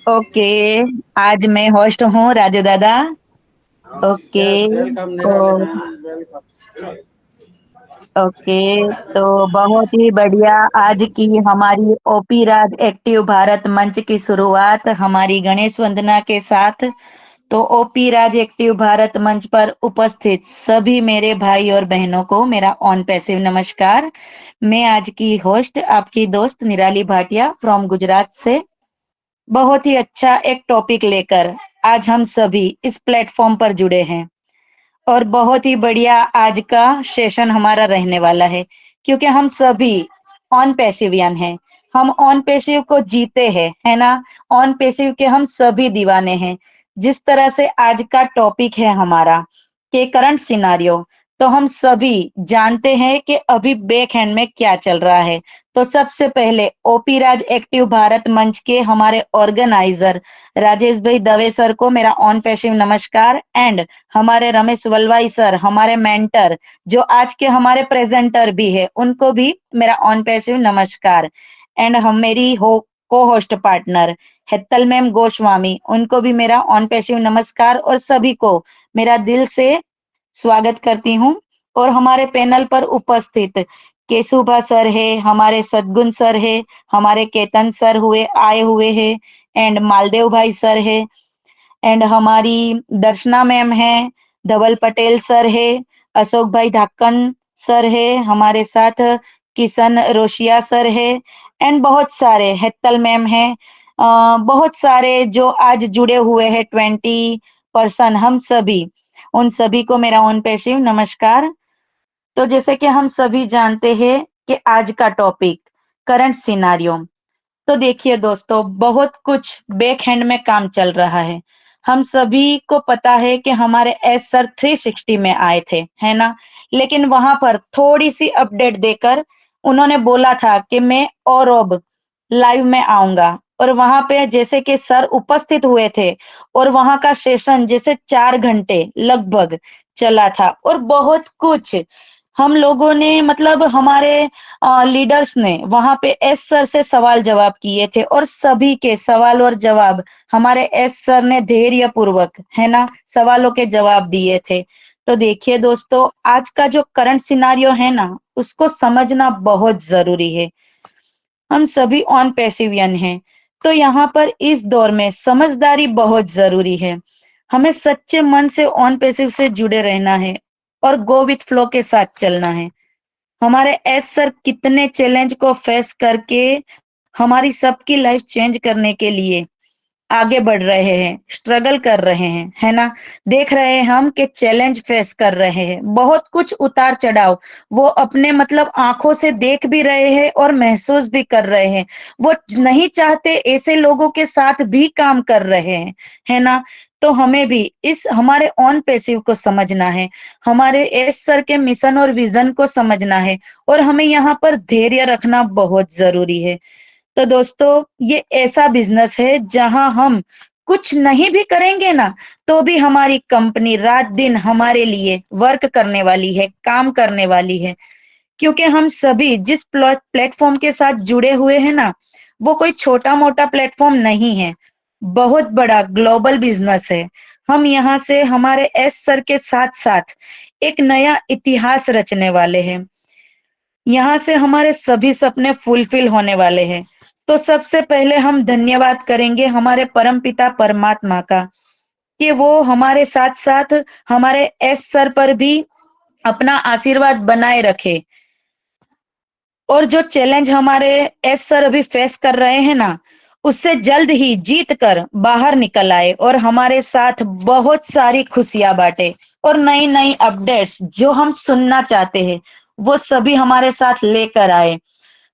Okay. आज मैं host हूँ राजू दादा। ओके। Yes, welcome तो Nirali ma'am. Welcome. ओके, तो बहुत ही बढ़िया। आज की हमारी ओपी राज एक्टिव भारत मंच की शुरुआत हमारी गणेश वंदना के साथ। तो ओपी राज एक्टिव भारत मंच पर उपस्थित सभी मेरे भाई और बहनों को मेरा ऑन पैसिव नमस्कार। मैं आज की होस्ट आपकी दोस्त निराली भाटिया फ्रॉम गुजरात से बहुत ही अच्छा एक टॉपिक लेकर आज हम सभी इस प्लेटफॉर्म पर जुड़े हैं। और बहुत ही बढ़िया आज का सेशन हमारा रहने वाला है, क्योंकि हम सभी ऑन पैसिवियन हैं। हम ऑन पैसिव को जीते हैं, है ना। ऑन पैसिव के हम सभी दीवाने हैं। जिस तरह से आज का टॉपिक है हमारा के करंट सिनारियो, तो हम सभी जानते हैं कि अभी बैक हैंड में क्या चल रहा है। तो सबसे पहले ओपी राज एक्टिव भारत मंच के हमारे ऑर्गेनाइजर राजेश भाई दवे सर को मेरा ऑन पैसिव नमस्कार। एंड हमारे रमेश वलवाई सर, हमारे मेंटर, जो आज के हमारे प्रेजेंटर भी है, उनको भी मेरा ऑन पैसिव नमस्कार। एंड हम मेरी हो को host partner Hetal ma'am Goswami, उनको भी मेरा ऑन पैसिव नमस्कार और सभी को मेरा दिल से स्वागत करती हूँ। और हमारे पैनल पर उपस्थित केशुभा सर है, हमारे सदगुण सर है, हमारे केतन सर हुए आए हुए हैं, एंड मालदेव भाई सर है, एंड हमारी दर्शना मैम है, धवल पटेल सर है, अशोक भाई धाकन सर है हमारे साथ, किशन रोशिया सर है, एंड बहुत सारे हेतल मैम है। बहुत सारे जो आज जुड़े हुए हैं 20 पर्सन, हम सभी उन सभी को मेरा ऑन पैसिव नमस्कार। तो जैसे कि हम सभी जानते हैं कि आज का टॉपिक करंट सिनारियो। तो देखिए दोस्तों, बहुत कुछ बैक हैंड में काम चल रहा है। हम सभी को पता है कि हमारे एस सर 360 में आए थे, है ना। लेकिन वहां पर थोड़ी सी अपडेट देकर उन्होंने बोला था कि मैं और अब लाइव में आऊंगा। और वहां पे जैसे कि सर उपस्थित हुए थे, और वहां का सेशन जैसे 4 घंटे लगभग चला था, और बहुत कुछ हम लोगों ने मतलब हमारे लीडर्स ने वहां पे एस सर से सवाल जवाब किए थे, और सभी के सवाल और जवाब हमारे एस सर ने धैर्य पूर्वक, है ना, सवालों के जवाब दिए थे। तो देखिए दोस्तों, आज का जो करंट सिनारियो है ना, उसको समझना बहुत जरूरी है। हम सभी ऑन पैसिवियन हैं, तो यहाँ पर इस दौर में समझदारी बहुत जरूरी है। हमें सच्चे मन से ऑन पैसिव से जुड़े रहना है और गो विथ फ्लो के साथ चलना है। हमारे एस सर कितने चैलेंज को फेस करके हमारी सबकी लाइफ चेंज करने के लिए आगे बढ़ रहे हैं, स्ट्रगल कर रहे हैं, है ना। देख रहे हैं हम कि चैलेंज फेस कर रहे हैं, बहुत कुछ उतार चढ़ाव वो अपने मतलब आंखों से देख भी रहे हैं और महसूस भी कर रहे हैं। वो नहीं चाहते ऐसे लोगों के साथ भी काम कर रहे हैं, है ना। तो हमें भी इस हमारे ऑन पैसिव को समझना है, हमारे एस सर के मिशन और विजन को समझना है, और हमें यहाँ पर धैर्य रखना बहुत जरूरी है। तो दोस्तों, ये ऐसा बिजनेस है जहां हम कुछ नहीं भी करेंगे ना, तो भी हमारी कंपनी रात दिन हमारे लिए वर्क करने वाली है, काम करने वाली है। क्योंकि हम सभी जिस प्लेटफॉर्म के साथ जुड़े हुए हैं ना, वो कोई छोटा मोटा प्लेटफॉर्म नहीं है, बहुत बड़ा ग्लोबल बिजनेस है। हम यहाँ से हमारे एस सर के साथ साथ एक नया इतिहास रचने वाले हैं। यहाँ से हमारे सभी सपने फुलफिल होने वाले हैं। तो सबसे पहले हम धन्यवाद करेंगे हमारे परमपिता परमात्मा का, कि वो हमारे साथ साथ हमारे एस सर पर भी अपना आशीर्वाद बनाए रखे। और जो चैलेंज हमारे एस सर अभी फेस कर रहे हैं ना, उससे जल्द ही जीत कर बाहर निकल आए और हमारे साथ बहुत सारी खुशियां बांटे, और नई नई अपडेट्स जो हम सुनना चाहते हैं वो सभी हमारे साथ लेकर आए।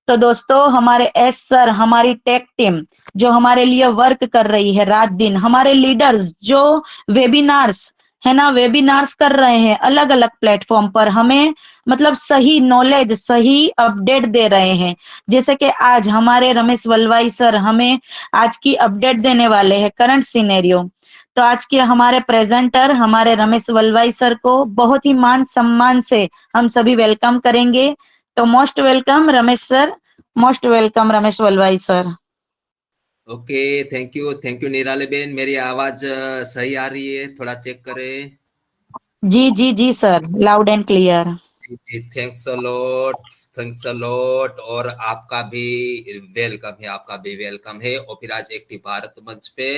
तो दोस्तों, हमारे एस सर, हमारी टेक टीम जो हमारे लिए वर्क कर रही है रात दिन, हमारे लीडर्स जो वेबिनार्स, है ना, वेबिनार्स कर रहे हैं अलग अलग प्लेटफॉर्म पर, हमें मतलब सही नॉलेज, सही अपडेट दे रहे हैं। जैसे कि आज हमारे रमेश वलवाई सर हमें आज की अपडेट देने वाले हैं करंट सिनेरियो। तो आज के हमारे प्रेजेंटर हमारे रमेश वलवाई सर को बहुत ही मान सम्मान से हम सभी वेलकम करेंगे। तो most welcome Ramesh sir, most welcome Ramesh Valvai sir. Okay, thank you Nirale बेन। मेरी आवाज सही आ रही है? थोड़ा चेक करें। जी जी जी सर, लाउड एंड क्लियर। जी जी, thanks a lot, thanks a lot. और आपका भी वेलकम है, आपका भी वेलकम है ओपिराज एक्टिव भारत मंच पे।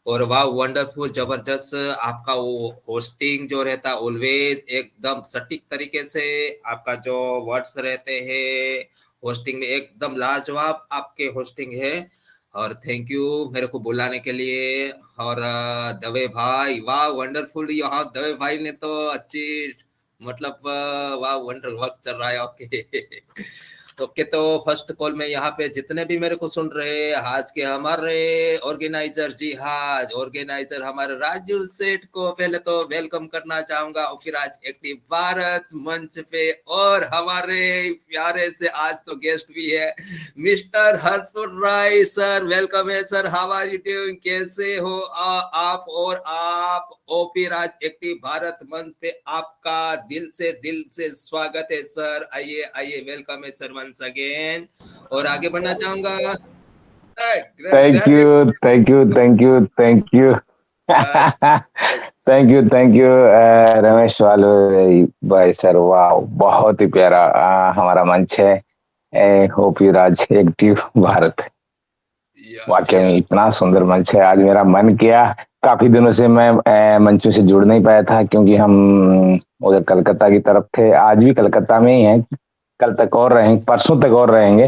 और वाह, वंडरफुल, जबरदस्त आपका वो होस्टिंग जो रहता है ऑलवेज एकदम सटीक तरीके से, आपका जो वर्ड्स रहते हैं होस्टिंग में एकदम लाजवाब आपके होस्टिंग है। और थैंक यू मेरे को बुलाने के लिए। और दवे भाई, वाह वंडरफुल, यहाँ दवे भाई ने तो अच्छी, मतलब वाह वंडर वर्क चल रहा है। ओके ओके, तो फर्स्ट कॉल में यहाँ पे जितने भी मेरे को सुन रहे हैं, आज के हमारे ऑर्गेनाइजर, जी हाँ, ऑर्गेनाइजर हमारे राजू सेठ को पहले तो वेलकम करना चाहूंगा ओपिराज एक्टिव भारत मंच पे। और हमारे प्यारे से आज तो गेस्ट भी है mister Harpur Rai sir. Welcome है sir, how are you doing, कैसे हो आप? और आप ओपिराज एक्टिव भारत मंच पे आपका दिल से स्वागत है सर। आइए आइए, वेलकम है सर वंस अगेन। और आगे बढ़ना चाहूंगा। Thank you, thank you, thank you, thank you. बस बस। थैंक यू रमेश वाले भाई सर। वाह, बहुत ही प्यारा हमारा मंच है ओपी राज एक्टिव भारत। या वाकई या में इतना सुंदर मंच है। आज मेरा मन किया, काफी दिनों से मैं मंचों से जुड़ नहीं पाया था क्योंकि हम उधर कलकत्ता की तरफ थे। आज भी कलकत्ता में ही हैं, कल तक और रहेंगे, परसों तक और रहेंगे।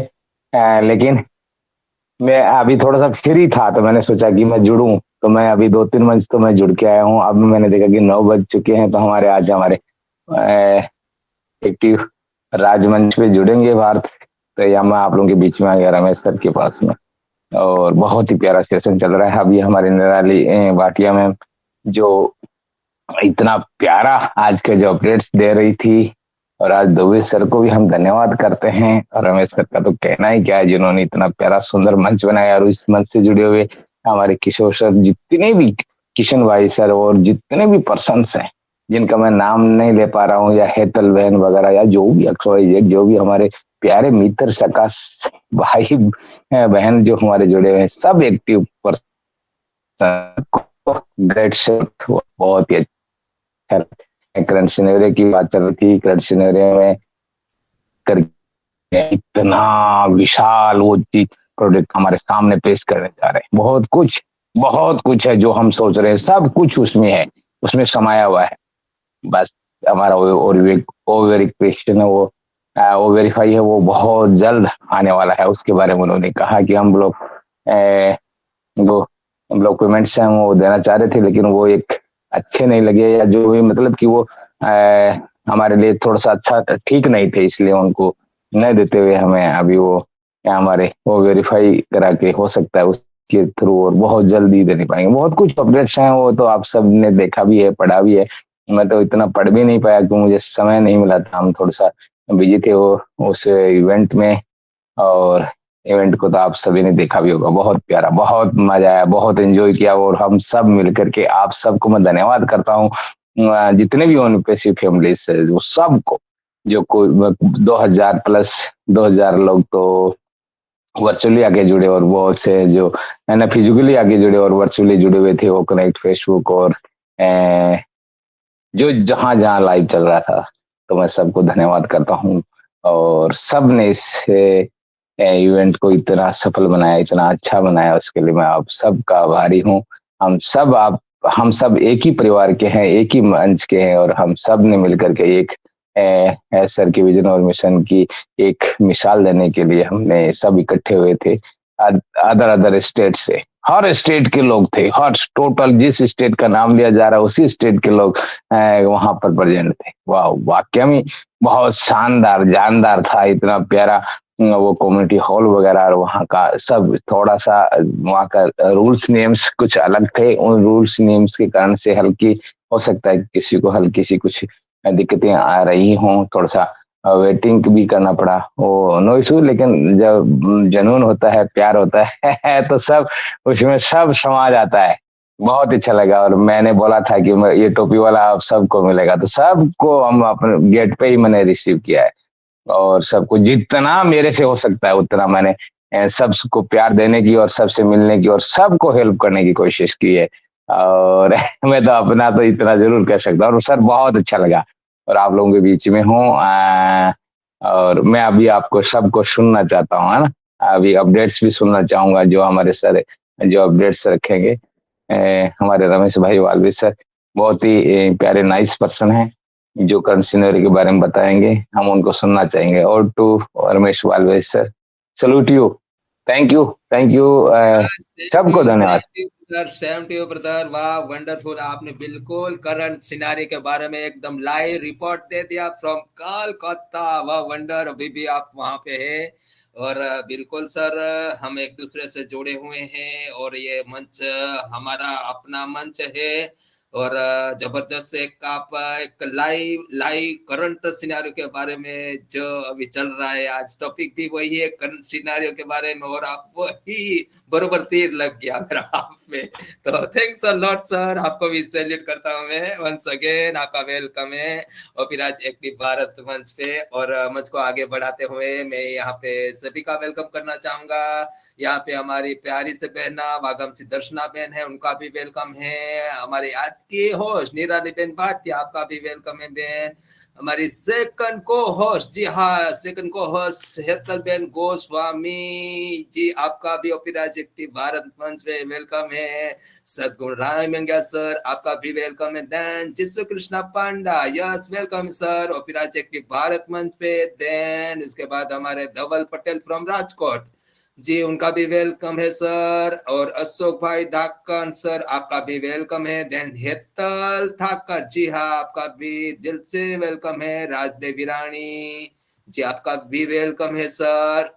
लेकिन मैं अभी थोड़ा सा फ्री था तो मैंने सोचा कि मैं जुड़ूं। तो मैं अभी 2-3 मंच तो मैं जुड़ के आया हूँ। अब मैंने देखा कि 9 बज चुके हैं, तो हमारे आज हमारे एक्टिव राजमंच पे जुड़ेंगे भारत। तो यहाँ मैं आप लोगों के बीच में आ गया रमेश सर के पास में, और बहुत ही प्यारा सेशन चल रहा है। अभी हमारे निराली भाटिया में जो इतना प्यारा आज के जो अपडेट्स दे रही थी, और आज दुबे सर को भी हम धन्यवाद करते हैं, और रमेश सर का तो कहना ही क्या है, जिन्होंने इतना प्यारा सुंदर मंच बनाया। और इस मंच से जुड़े हुए हमारे किशोर सर, जितने भी किशन भाई सर, और जितने भी पर्सन हैं जिनका मैं नाम नहीं ले पा रहा हूँ, या हेतल बहन वगैरह, या जो भी XYZ, जो भी हमारे प्यारे मित्र सका भाई बहन जो हमारे जुड़े हुए हैं, सब एक्टिव पर्सन को ग्रेट शॉट, बहुत ही अच्छा। करण सिनेरे की बात चल रही थी, करण सिनेरे में कर इतना विशाल वो चीज प्रोडक्ट हमारे सामने पेश करने जा रहे हैं। बहुत कुछ है जो हम सोच रहे हैं, सब कुछ उसमें है, उसमें समाया हुआ है। बस हमारा वो वेरिफिकेशन है, वो वेरीफाई है, वो बहुत जल्द आने वाला है। उसके बारे में उन्होंने कहा कि हम लोग जो डॉक्यूमेंट्स हैं वो देना चाह रहे थे, लेकिन वो एक अच्छे नहीं लगे, या जो भी मतलब कि वो हमारे लिए थोड़ा सा अच्छा ठीक नहीं थे, इसलिए उनको न देते हुए हमें अभी वो हमारे वो वेरीफाई करा के, हो सकता है उसके थ्रू और बहुत जल्दी दे नहीं पाएंगे। बहुत कुछ अपडेट्स हैं, वो तो आप सब ने देखा भी है, पढ़ा भी है। मैं तो इतना पढ़ भी नहीं पाया क्योंकि मुझे समय नहीं मिला था, हम थोड़ा सा बिजी थे वो उस इवेंट में। और इवेंट को तो आप सभी ने देखा भी होगा, बहुत प्यारा, बहुत मजा आया, बहुत एंजॉय किया। और हम सब मिलकर के, आप सबको मैं धन्यवाद करता हूँ, जितने भी ओनपेसिव फैमिलीज है वो सबको, जो कोई 2000 प्लस 2000 लोग तो वर्चुअली आगे जुड़े, और बहुत से जो है ना फिजिकली आगे जुड़े और वर्चुअली जुड़े हुए थे, वो कनेक्ट फेसबुक और जो जहां जहां लाइव चल रहा था, तो मैं सबको धन्यवाद करता हूँ। और सब ने इस इवेंट को इतना सफल बनाया, इतना अच्छा बनाया, उसके लिए मैं आप सबका आभारी हूँ। हम सब एक ही परिवार के हैं, एक ही मंच के हैं, और हम सब ने मिलकर के एक सर की विजन और मिशन की एक मिसाल देने के लिए हमने सब इकट्ठे हुए थे। अदर अदर स्टेट से, हर स्टेट के लोग थे, हर टोटल जिस स्टेट का नाम लिया जा रहा है उसी स्टेट के लोग वहां पर प्रेजेंट थे। वाह, वाकई में बहुत शानदार जानदार था, इतना प्यारा वो कम्युनिटी हॉल वगैरह, और वहाँ का सब थोड़ा सा वहाँ का रूल्स नियम्स कुछ अलग थे। उन रूल्स नियम्स के कारण से हल्की, हो सकता है किसी को हल्की सी कुछ दिक्कतें आ रही हों, थोड़ा सा वेटिंग भी करना पड़ा, वो नो इशू। लेकिन जब जनून होता है, प्यार होता है तो सब उसमें सब समा जाता है। बहुत अच्छा लगा, और मैंने बोला था कि ये टोपी वाला आप सबको मिलेगा, तो सबको हम अपने गेट पे ही मैंने रिसीव किया है। और सबको जितना मेरे से हो सकता है उतना मैंने सबको प्यार देने की और सबसे मिलने की और सबको हेल्प करने की कोशिश की है। और मैं तो अपना तो इतना जरूर कह सकता हूँ, और सर बहुत अच्छा लगा और आप लोगों के बीच में हूँ। और मैं अभी आपको सबको सुनना चाहता हूँ, है ना। अभी अपडेट्स भी सुनना चाहूंगा जो हमारे सर जो अपडेट्स रखेंगे। हमारे रमेश भाई वालवी सर बहुत ही प्यारे नाइस पर्सन है, जो करंट सिनेरियो के बारे में बताएंगे, हम उनको सुनना चाहेंगे। और to Ramesh Walvi sir, salute you, thank you, thank you, सबको धन्यवाद। Same to you brother. वाह वंडरफुल, आपने बिल्कुल करंट सिनारी के बारे में एकदम लाइव रिपोर्ट दे दिया फ्रॉम कोलकाता। वाह वंडर, अभी भी आप वहां पे है। और बिल्कुल सर, हम एक दूसरे से जुड़े हुए हैं और ये मंच हमारा अपना मंच है। और जबरदस्त एक लाइव लाइव करंट सिनेरियो के बारे में जो अभी चल रहा है, आज टॉपिक भी वही है करंट सिनेरियो के बारे में, और आप वही बरोबर तीर लग गया मेरा आप में। तो थैंक्स अ लॉट सर, आपको भी सैल्यूट करता हूं मैं वंस अगेन। आपका वेलकम है ओपिराज एक्टिव भारत मंच पे। और मंच को आगे बढ़ाते हुए मैं यहाँ पे सभी का वेलकम करना चाहूंगा। यहाँ पे हमारी प्यारी से बहना वागम दर्शना बहन है, उनका भी वेलकम है। हमारी आज की होस्ट निराली बहन भाटिया, आपका भी वेलकम है बहन। हमारी सेकंड को होस्ट, जी हाँ सेकंड को होस्ट हेतल बहन गोस्वामी जी, आपका भी ओपिराज एक्टिव भारत मंच पे वेलकम है। सदगुण राय मंगिया सर, आपका भी वेलकम है। Then Jisu Krishna Panda, yes welcome sir ओपिराज एक्टिव भारत मंच पे। देन उसके बाद हमारे धवल पटेल फ्रॉम राजकोट जी, उनका भी वेलकम है सर। और अशोक भाई ढाकन सर, आपका भी वेलकम है। देन हेतल ठाकर जी हाँ, आपका भी दिल से वेलकम है। राजदेवी रानी जी, आपका भी वेलकम है सर।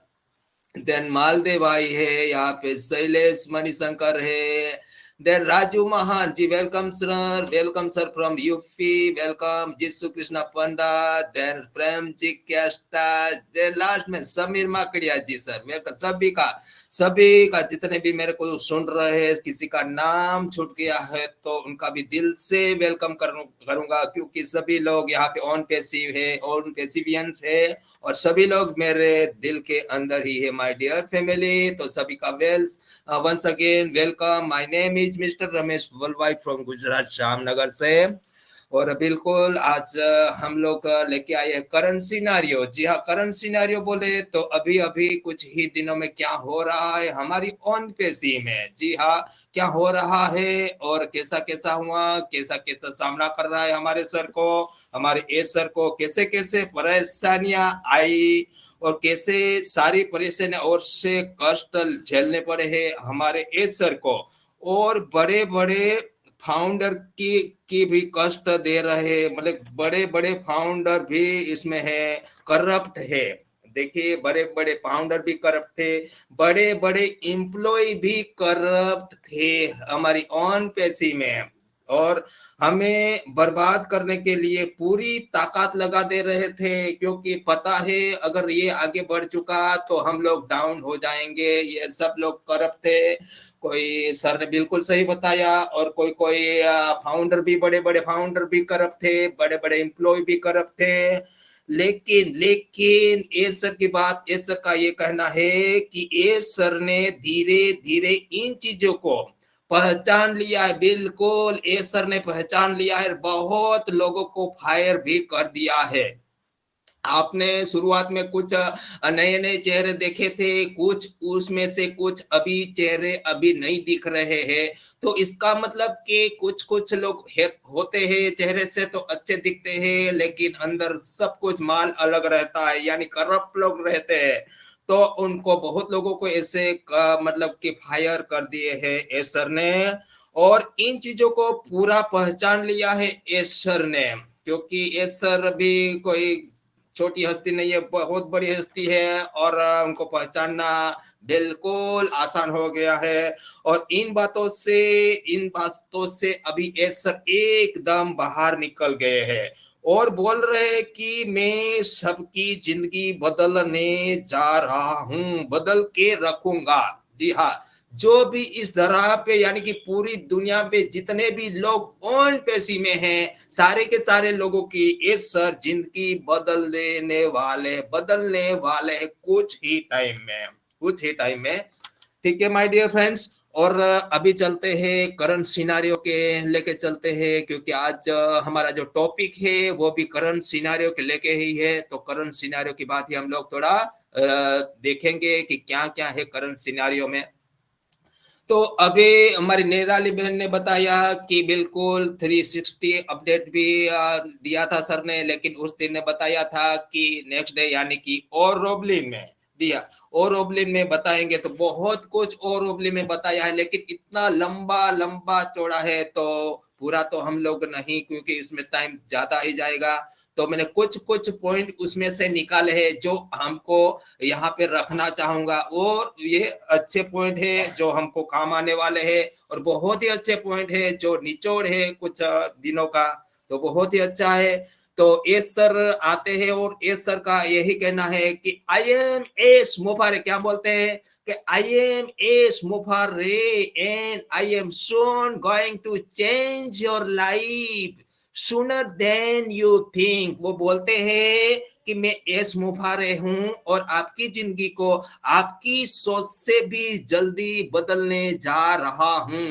देन मालदेव भाई है यहाँ पे, शैलेश मणिशंकर है। Then Raju Mahan ji, welcome sir from UP, welcome. Jisu Krishna Panda, then Prem ji कैस्टा, देन लास्ट में समीर माकड़िया जी सर, वेलकम सभी का जितने भी मेरे को सुन रहे हैं, किसी का नाम छूट गया है तो उनका भी दिल से वेलकम करूंगा, क्योंकि सभी लोग यहाँ पे ऑन पैसिव है, ऑन पैसिवियंस है, और सभी लोग मेरे दिल के अंदर ही है माय डियर फैमिली। तो सभी का once again welcome. My name is mister Ramesh Valvai from Gujarat Jamnagar से। और बिल्कुल आज हम लोग लेके आए करंट सिनेरियो। जी हाँ, करंट सिनेरियो बोले तो अभी अभी कुछ ही दिनों में क्या हो रहा है हमारी ऑन पेशी में। जी हाँ, क्या हो रहा है और कैसा कैसा हुआ, कैसा कैसा सामना कर रहा है हमारे सर को, हमारे एस सर को कैसे कैसे परेशानियां आई और कैसे सारी परेशानियां और से कष्ट झेलने पड़े हैं हमारे एस सर को। और बड़े बड़े फाउंडर की भी कष्ट दे रहे, मतलब बड़े बड़े फाउंडर भी इसमें है, करप्ट है। देखिए बड़े बड़े फाउंडर भी करप्ट थे, बड़े बड़े एम्प्लॉय भी करप्ट थे हमारी ऑन पेशी में, और हमें बर्बाद करने के लिए पूरी ताकत लगा दे रहे थे, क्योंकि पता है अगर ये आगे बढ़ चुका तो हम लोग डाउन हो जाएंगे। ये सब लोग करप्ट थे, कोई सर ने बिल्कुल सही बताया। और कोई कोई फाउंडर भी, बड़े बड़े फाउंडर भी करप्ट थे, बड़े बड़े एम्प्लॉय भी करप्ट थे। लेकिन लेकिन ए सर की बात, ए सर का ये कहना है कि ए सर ने धीरे धीरे इन चीजों को पहचान लिया है। बिल्कुल ए सर ने पहचान लिया है, बहुत लोगों को फायर भी कर दिया है। आपने शुरुआत में कुछ नए नए चेहरे देखे थे, कुछ उसमें से कुछ अभी चेहरे अभी नहीं दिख रहे हैं, तो इसका मतलब कि कुछ कुछ लोग होते हैं चेहरे से तो अच्छे दिखते हैं, लेकिन अंदर सब कुछ माल अलग रहता है, यानी करप्ट लोग रहते हैं। तो उनको बहुत लोगों को ऐसे मतलब कि फायर कर दिए हैं एस सर ने, और इन चीजों को पूरा पहचान लिया है एस सर ने, क्योंकि एस सर भी कोई छोटी हस्ती नहीं है, बहुत बड़ी हस्ती है, और उनको पहचानना बिल्कुल आसान हो गया है। और इन बातों से अभी एस सर एकदम बाहर निकल गए हैं और बोल रहे हैं कि मैं सबकी जिंदगी बदलने जा रहा हूं, बदल के रखूंगा। जी हाँ, जो भी इस धरा पे यानी कि पूरी दुनिया पे जितने भी लोग ऑन पेशी में हैं, सारे के सारे लोगों की इस सर जिंदगी बदलने वाले हैं कुछ ही टाइम में, कुछ ही टाइम में। ठीक है माय डियर फ्रेंड्स, और अभी चलते हैं करंट सिनारियो के लेके चलते हैं, क्योंकि आज हमारा जो टॉपिक है वो भी करंट सिनारियो के लेके ही है। तो करंट सिनारियो की बात ही हम लोग थोड़ा देखेंगे कि क्या क्या है करंट सिनारियो में। तो अभी हमारी नेराली बहन ने बताया कि बिल्कुल 360 अपडेट भी दिया था सर ने, लेकिन उस दिन ने बताया था कि नेक्स्ट डे यानी कि और रोबलिन में दिया, और ओबलिन में बताएंगे। तो बहुत कुछ और ओबलिन में बताया है, लेकिन इतना लंबा लंबा चौड़ा है तो पूरा तो हम लोग नहीं, क्योंकि इसमें टाइम ज्यादा ही जाएगा। तो मैंने कुछ कुछ पॉइंट उसमें से निकाले हैं जो हमको यहाँ पे रखना चाहूंगा, और ये अच्छे पॉइंट है जो हमको काम आने वाले हैं, और बहुत ही अच्छे पॉइंट है जो निचोड़ है कुछ दिनों का, तो बहुत ही अच्छा है। तो एस सर आते हैं, और एस सर का यही कहना है कि आई एम एस मुफारे, क्या बोलते हैं कि आई एम एस मुफारे and I am soon going to change your life sooner than you think. वो बोलते हैं कि मैं एस मुफारे हूं और आपकी जिंदगी को आपकी सोच से भी जल्दी बदलने जा रहा हूं।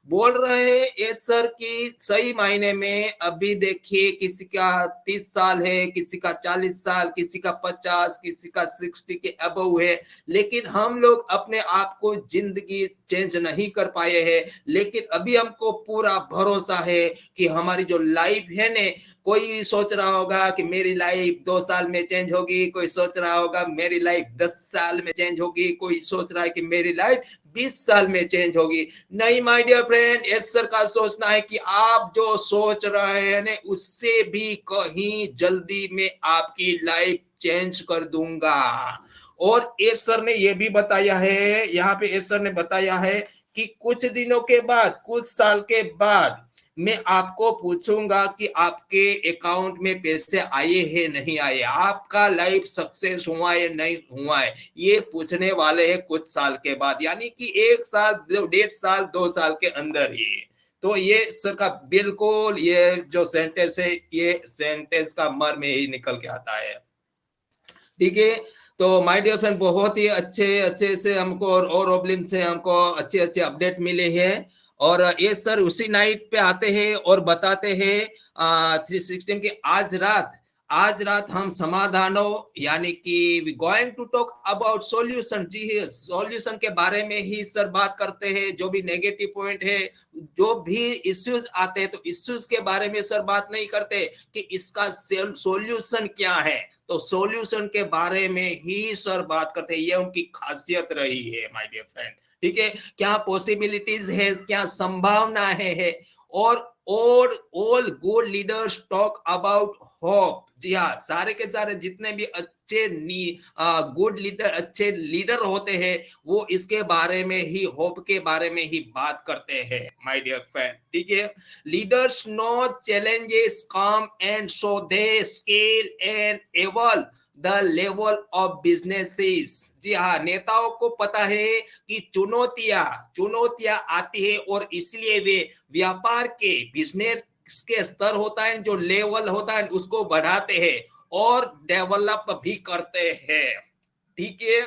बोल रहे हैं ये सर की सही मायने में। अभी देखिए किसी का 30 साल है, किसी का 40 साल, किसी का 50, किसी का 60 के अबव है, लेकिन हम लोग अपने आप को जिंदगी चेंज नहीं कर पाए हैं। लेकिन अभी हमको पूरा भरोसा है कि हमारी जो लाइफ है ने, कोई सोच रहा होगा कि मेरी लाइफ 2 साल में चेंज होगी, कोई सोच रहा होगा मेरी लाइफ 10 साल में चेंज होगी, कोई सोच रहा है कि मेरी लाइफ 20 साल में चेंज होगी। नहीं my dear friend, S sir का सोचना है कि आप जो सोच रहे हैं ना, उससे भी कहीं जल्दी में आपकी लाइफ चेंज कर दूंगा। और एस सर ने यह भी बताया है, यहाँ पे एस सर ने बताया है कि कुछ दिनों के बाद, कुछ साल के बाद मैं आपको पूछूंगा कि आपके अकाउंट में पैसे आए हैं नहीं आए, आपका लाइफ सक्सेस हुआ है नहीं हुआ है, ये पूछने वाले हैं कुछ साल के बाद, यानी कि 1 साल 1.5 साल 2 साल के अंदर ही। तो ये सर का बिल्कुल ये जो सेंटेंस है, ये सेंटेंस का मर्म ही निकल के आता है। ठीक है, तो माय डियर फ्रेंड, बहुत ही अच्छे अच्छे से हमको और ओबलिन से हमको अच्छे अच्छे अपडेट मिले हैं। और ये सर उसी नाइट पे आते हैं और बताते हैं 316 के आज रात हम समाधानों यानी कि we going to talk about solution. जी सॉल्यूशन के बारे में ही सर बात करते हैं। जो भी नेगेटिव पॉइंट है, जो भी इश्यूज आते हैं, तो इश्यूज के बारे में सर बात नहीं करते कि इसका सॉल्यूशन क्या है, तो सॉल्यूशन के बारे में ही सर बात करते हैं। ये उनकी खासियत रही है माय डियर फ्रेंड। ठीक है, क्या पॉसिबिलिटीज है, क्या संभावनाएं है। और all good leaders talk about hope. जी हाँ, सारे के सारे जितने भी अच्छे गुड लीडर, अच्छे लीडर होते हैं, वो इसके बारे में ही, होप के बारे में ही बात करते हैं माय डियर फ्रेंड। ठीक है, leaders no challenges come and so they scale and evolve the level of businesses. जी हाँ, नेताओं को पता है कि चुनौतियां आती है, और इसलिए वे व्यापार के, बिजनेस के स्तर होता है, जो लेवल होता है, उसको बढ़ाते हैं और डेवलप भी करते हैं। ठीक है,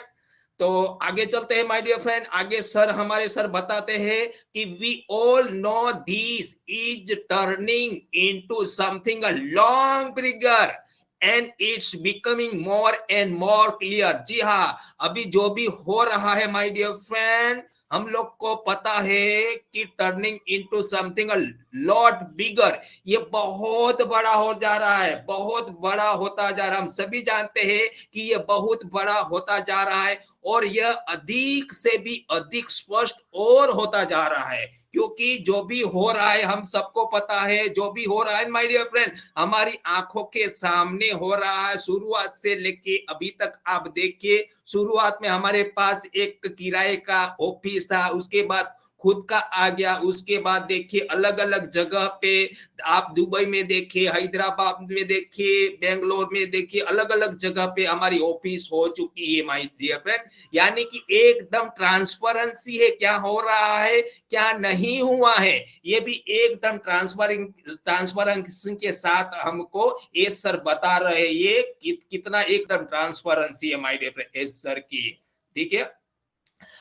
तो आगे चलते हैं माय डियर फ्रेंड। आगे हमारे सर बताते हैं कि we all know this is turning into something long bigger and it's becoming more and more clear. जी हाँ, अभी जो भी हो रहा है माय डियर फ्रेंड, हम लोग को पता है कि टर्निंग इनटू समथिंग लॉट बिगर, ये बहुत बड़ा हो जा रहा है, बहुत बड़ा होता जा रहा है। हम सभी जानते हैं कि ये बहुत बड़ा होता जा रहा है, और यह अधिक से भी अधिक स्पष्ट और होता जा रहा है, क्योंकि जो भी हो रहा है हम सबको पता है। जो भी हो रहा है माय डियर फ्रेंड, हमारी आंखों के सामने हो रहा है। शुरुआत से लेके अभी तक आप देखिए, शुरुआत में हमारे पास एक किराए का ऑफिस था, उसके बाद खुद का आ गया, उसके बाद देखिए अलग अलग जगह पे, आप दुबई में देखिए, हैदराबाद में देखिए, बेंगलोर में देखिए, अलग अलग जगह पे हमारी ऑफिस हो चुकी है माय डियर फ्रेंड। यानी कि एकदम ट्रांसपेरेंसी है, क्या हो रहा है क्या नहीं हुआ है, ये भी एकदम ट्रांसपेरेंसी के साथ हमको ये सर बता रहे हैं। ये कितना एकदम ट्रांसपेरेंसी है my dear friend S sir की। ठीक है,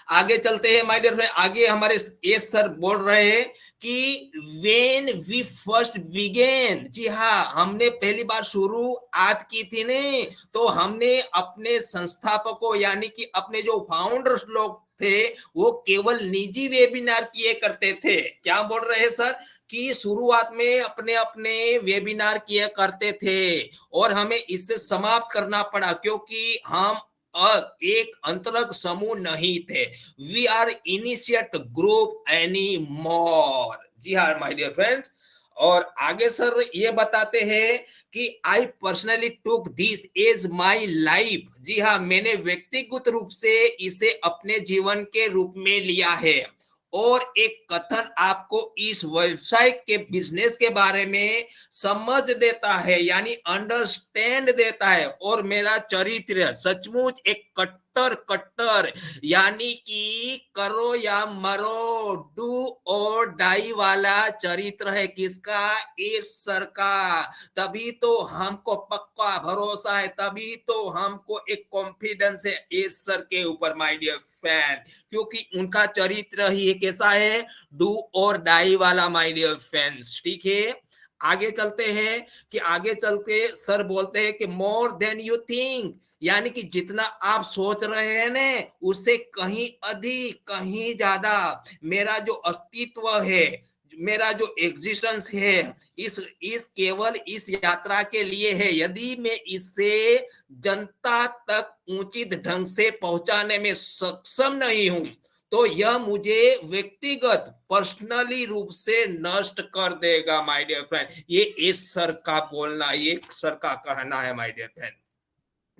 आगे चलते हैं माय डियर फ्रेंड। आगे हमारे एस सर बोल रहे हैं कि when we first began, जी हाँ, हमने पहली बार शुरुआत की थी ने, तो हमने अपने संस्थापकों यानी कि अपने जो फाउंडर्स लोग थे वो केवल निजी वेबिनार किए करते थे। क्या बोल रहे हैं सर कि शुरुआत में अपने अपने वेबिनार किए करते थे और हमें इससे समाप्त करना पड़ा क्योंकि हम एक अंतरंग समूह नहीं थे। We are initiate group any more. जी हाँ माय डियर फ्रेंड्स। और आगे सर ये बताते हैं कि I personally took this as my life. जी हाँ, मैंने व्यक्तिगत रूप से इसे अपने जीवन के रूप में लिया है। और एक कथन आपको इस व्यवसाय के बिजनेस के बारे में समझ देता है यानी अंडरस्टैंड देता है। और मेरा चरित्र सचमुच एक कट्टर कट्टर यानी कि करो या मरो, डू और डाई वाला चरित्र है। किसका? इस सर का। तभी तो हमको पक्का भरोसा है, तभी तो हमको एक कॉन्फिडेंस है इस सर के ऊपर माय डियर फ्रेंड, क्योंकि उनका चरित्र ही कैसा है, डू और डाई वाला माय डियर फ्रेंड्स। ठीक है, आगे चलते हैं कि आगे चल के सर बोलते हैं कि मोर देन यू थिंक, यानी कि जितना आप सोच रहे हैं ना उससे कहीं अधिक कहीं ज्यादा मेरा जो अस्तित्व है, मेरा जो एग्जिस्टेंस है इस केवल इस यात्रा के लिए है। यदि मैं इसे जनता तक उचित ढंग से पहुंचाने में सक्षम नहीं हूं तो यह मुझे व्यक्तिगत पर्सनली रूप से नष्ट कर देगा माय डियर फ्रेंड। ये इस सर का बोलना, ये सर का कहना है माय डियर फ्रेंड।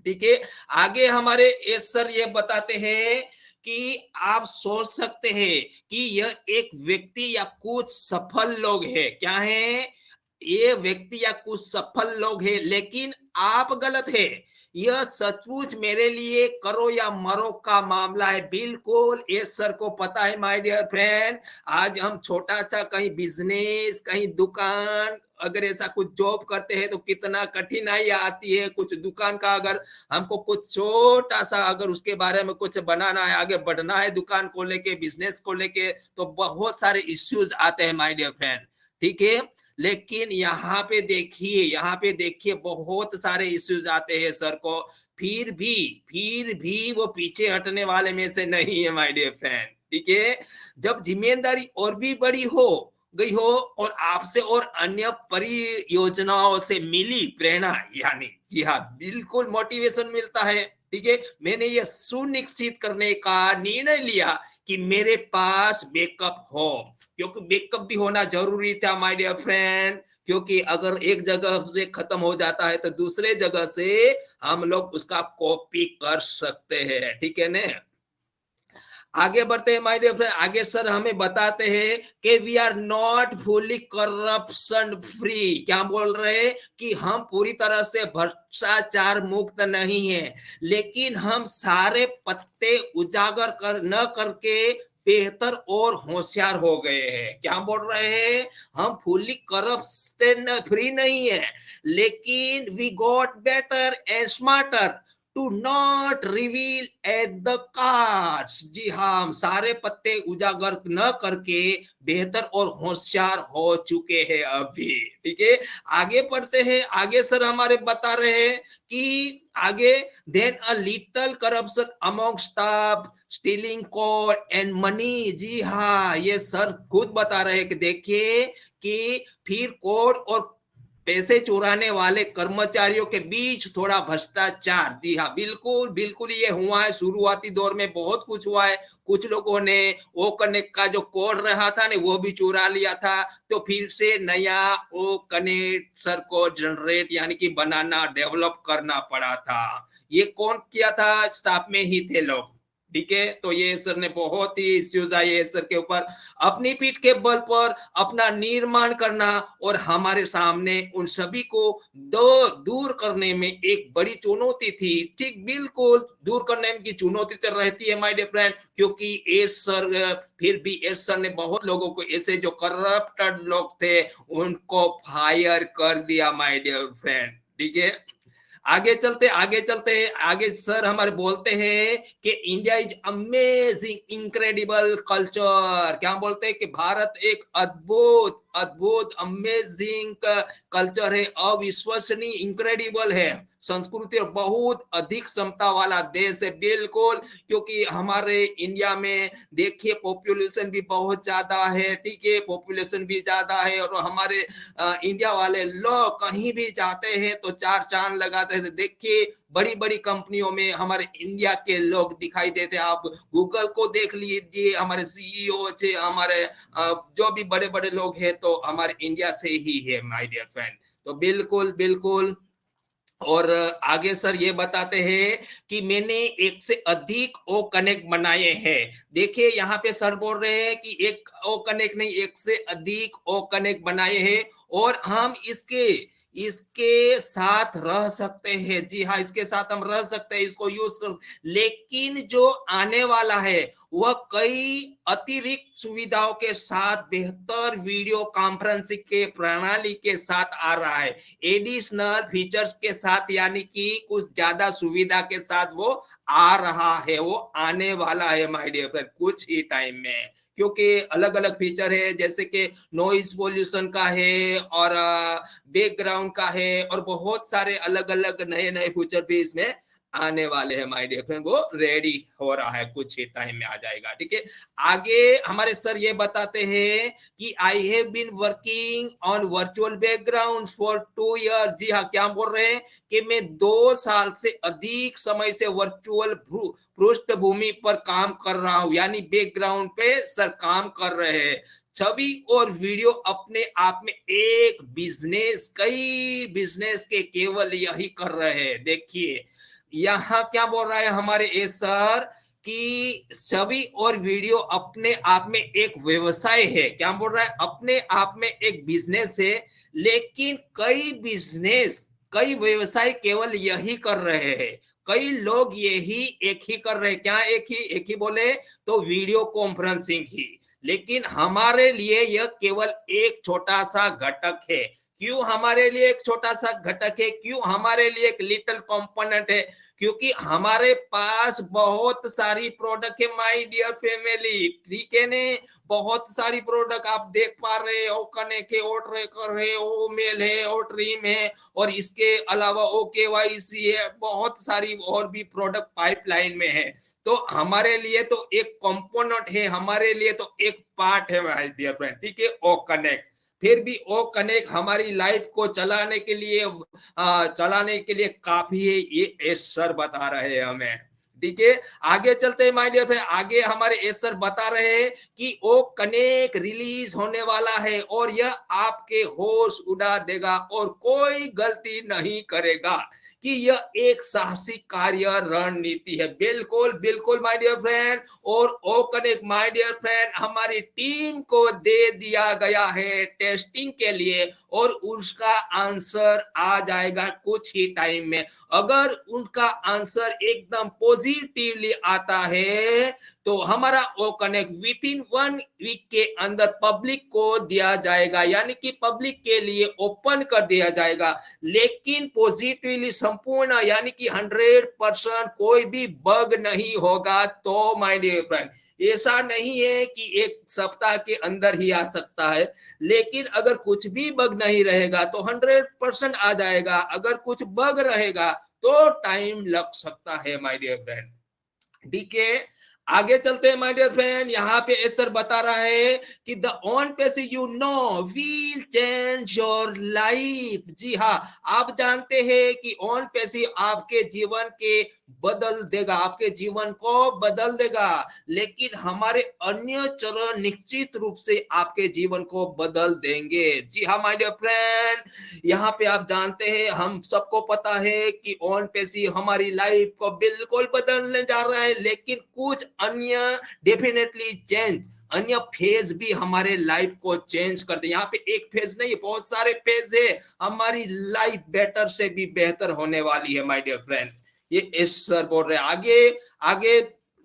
ठीक है, आगे हमारे एस सर ये बताते हैं कि आप सोच सकते हैं कि यह एक व्यक्ति या कुछ सफल लोग हैं। क्या है? ये व्यक्ति या कुछ सफल लोग हैं, लेकिन आप गलत है। यह सचमुच मेरे लिए करो या मरो का मामला है। बिल्कुल ये सर को पता है माय डियर फ्रेंड। आज हम छोटा सा कहीं बिजनेस, कहीं दुकान, अगर ऐसा कुछ जॉब करते हैं तो कितना कठिनाई आती है। कुछ दुकान का अगर हमको कुछ छोटा सा अगर उसके बारे में कुछ बनाना है, आगे बढ़ना है दुकान को लेके, बिजनेस को लेके, तो बहुत सारे इश्यूज आते हैं माय डियर फ्रेंड। ठीक है, लेकिन यहाँ पे देखिए बहुत सारे इश्यूज आते हैं सर को, फिर भी वो पीछे हटने वाले में से नहीं है माय डियर फ्रेंड। ठीक है, जब जिम्मेदारी और भी बड़ी हो गई हो और आपसे और अन्य परियोजनाओं से मिली प्रेरणा, यानी जी हाँ बिल्कुल मोटिवेशन मिलता है। ठीक है, मैंने यह सुनिश्चित करने का निर्णय लिया कि मेरे पास बैकअप हो, क्योंकि बैकअप भी होना जरूरी था माय डियर फ्रेंड। क्योंकि अगर एक जगह से खत्म हो जाता है तो दूसरे जगह से हम लोग उसका कॉपी कर सकते हैं। ठीक है ना, आगे बढ़ते हैं माय डियर फ्रेंड। आगे सर हमें बताते हैं कि we are not fully corruption free. क्या बोल रहे हैं कि हम पूरी तरह से भ्रष्टाचार मुक्त नहीं है, लेकिन हम सारे पत्ते उजागर कर न करके बेहतर और होशियार हो गए हैं। क्या बोल रहे हैं? हम फुली करप्शन फ्री नहीं है, लेकिन we got better and smarter to not reveal at the cards. जी हाँ, हम सारे पत्ते उजागर न करके बेहतर और होशियार हो चुके हैं अभी। ठीक है, आगे पढ़ते हैं। आगे सर हमारे बता रहे हैं कि आगे then a little corruption among staff stealing code and money. जी हाँ, ये सर खुद बता रहे हैं कि देखिए कि फिर कोड और पैसे चुराने वाले कर्मचारियों के बीच थोड़ा भ्रष्टाचार। जी हाँ, बिल्कुल बिल्कुल ये हुआ है। शुरुआती दौर में बहुत कुछ हुआ है। कुछ लोगों ने ओ कनेक्ट का जो कोड रहा था ना वो भी चुरा लिया था, तो फिर से नया ओ कनेक्ट सर को जनरेट यानी कि बनाना, डेवलप करना पड़ा था। ये कौन किया था? स्टाफ में ही थे लोग। ठीक है, तो ये सर ने बहुत ही इश्यूज आए सर के ऊपर, अपनी पीठ के बल पर अपना निर्माण करना और हमारे सामने उन सभी को दूर करने में एक बड़ी चुनौती थी। ठीक, बिल्कुल दूर करने की चुनौती तो रहती है माय डियर फ्रेंड, क्योंकि एस सर फिर भी एस सर ने बहुत लोगों को, ऐसे जो करप्टेड लोग थे उनको फायर कर दिया माय डियर फ्रेंड। ठीक है, आगे चलते आगे सर हमारे बोलते हैं कि India is amazing incredible culture. क्या बोलते हैं कि भारत एक अद्भुत अद्भुत अमेजिंग कल्चर है, अविश्वसनीय इनक्रेडिबल है, संस्कृति और बहुत अधिक क्षमता वाला देश है। बिल्कुल, क्योंकि हमारे इंडिया में देखिए पॉपुलेशन भी बहुत ज्यादा है, ठीक है, पॉपुलेशन भी ज्यादा है, और हमारे इंडिया वाले लोग कहीं भी जाते हैं तो चार चांद लगाते हैं। देखिए बड़ी बड़ी कंपनियों में हमारे इंडिया के लोग दिखाई देते हैं। आप गूगल को देख लीजिए, हमारे सीईओ से हमारे जो भी बड़े बड़े लोग हैं तो हमारे इंडिया से ही है माय डियर फ्रेंड। तो बिल्कुल बिल्कुल। और आगे सर ये बताते हैं कि मैंने एक से अधिक ओ कनेक्ट बनाए हैं। देखिए यहाँ पे सर बोल रहे हैं कि एक ओ कनेक्ट नहीं, एक से अधिक ओ कनेक्ट बनाए हैं, और हम इसके साथ रह सकते हैं। जी हाँ, इसके साथ हम रह सकते हैं, इसको यूज कर। लेकिन जो आने वाला है वह कई अतिरिक्त सुविधाओं के साथ बेहतर वीडियो कॉन्फ्रेंसिंग के प्रणाली के साथ आ रहा है, एडिशनल फीचर्स के साथ, यानी कि कुछ ज्यादा सुविधा के साथ वो आ रहा है, वो आने वाला है माय डियर फ्रेंड कुछ ही टाइम में। क्योंकि अलग अलग फीचर है, जैसे कि नॉइज पोल्यूशन का है और बैकग्राउंड का है, और बहुत सारे अलग अलग नए नए फीचर भी इसमें आने वाले हैं माय डियर फ्रेंड। वो रेडी हो रहा है, कुछ ही टाइम में आ जाएगा, ठीक है। आगे हमारे सर ये बताते हैं कि I have been working on virtual background for 2 years। जी हाँ, क्या बोल रहे हैं कि मैं 2 साल से अधिक समय से वर्चुअल पृष्ठभूमि पर काम कर रहा हूं, यानी बैकग्राउंड पे सर काम कर रहे हैं। छवि और वीडियो अपने आप में एक बिजनेस, कई बिजनेस के केवल यही कर रहे हैं। देखिए यहाँ क्या बोल रहा है हमारे ए सर कि छवि और वीडियो अपने आप में एक व्यवसाय है। क्या बोल रहा है, अपने आप में एक बिजनेस है, लेकिन कई व्यवसाय केवल यही कर रहे हैं, कई लोग यही एक ही कर रहे हैं। क्या एक ही बोले तो वीडियो कॉन्फ्रेंसिंग ही, लेकिन हमारे लिए यह केवल एक छोटा सा घटक है। क्यों हमारे लिए एक छोटा सा घटक है, क्यों हमारे लिए एक लिटिल कंपोनेंट है? क्योंकि हमारे पास बहुत सारी प्रोडक्ट है माय डियर फैमिली, ठीक है ने, बहुत सारी प्रोडक्ट आप देख पा रहे हो, कनेक्ट है, ओ ट्रैकर है, ओ मेल है, ओ ट्रीम है, और इसके अलावा ओ केवाईसी है, बहुत सारी और भी प्रोडक्ट पाइपलाइन में है। तो हमारे लिए तो एक कंपोनेंट है, हमारे लिए तो एक पार्ट है माय डियर फ्रेंड, ठीक है, ओ कनेक्ट। फिर भी ओ कनेक्ट हमारी लाइफ को चलाने के लिए काफी है, ये सर बता रहे हैं हमें, ठीक है। आगे चलते हैं माय डियर फ्रेंड, आगे हमारे एस सर बता रहे हैं कि ओ कनेक्ट रिलीज होने वाला है और यह आपके होश उड़ा देगा और कोई गलती नहीं करेगा, कि यह एक साहसिक कार्य रणनीति है। बिल्कुल बिल्कुल माय डियर फ्रेंड, और O connect my dear friend हमारी टीम को दे दिया गया है टेस्टिंग के लिए, और उसका आंसर आ जाएगा कुछ ही टाइम में। अगर उनका आंसर एकदम पॉजिटिवली आता है तो हमारा O connect within 1 week के अंदर पब्लिक को दिया जाएगा, यानी कि पब्लिक के लिए ओपन कर दिया जाएगा। लेकिन पॉजिटिवली संपूर्ण, यानी कि 100% कोई भी बग नहीं होगा। तो माय डियर फ्रेंड, ऐसा नहीं है कि एक सप्ताह के अंदर ही आ सकता है, लेकिन अगर कुछ भी बग नहीं रहेगा तो 100% आ जाएगा। अगर कुछ बग रहेगा तो टाइम लग सकता है माय डियर फ्रेंड, ठीक है। आगे चलते हैं माय डियर फ्रेंड, यहाँ पे सर बता रहा है कि the on page you know will change your life. जी हाँ, आप जानते हैं कि ऑन पेज आपके जीवन के बदल देगा, आपके जीवन को बदल देगा, लेकिन हमारे अन्य चरण निश्चित रूप से आपके जीवन को बदल देंगे। जी हाँ माय डियर फ्रेंड, यहाँ पे आप जानते हैं, हम सबको पता है कि ऑन पेज हमारी लाइफ को बिल्कुल बदलने जा रहा है, लेकिन कुछ अन्य डेफिनेटली चेंज, अन्य फेज भी हमारे लाइफ को चेंज करते हैं। यहाँ पे एक फेज नहीं, बहुत सारे फेज है, हमारी लाइफ बेटर से भी बेहतर होने वाली है माय डियर फ्रेंड, ये एस सर बोल रहे हैं। आगे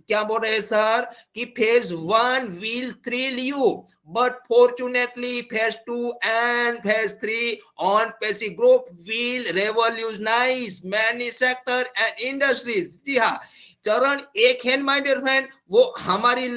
क्या बोल रहे हैं सर कि phase 1 will thrill you, but fortunately phase 2 and phase 3 on Pepsi Group will revolutionize many sector and industries। जी हाँ, चरण एक है माय डियर फ्रेंड, वो हमारी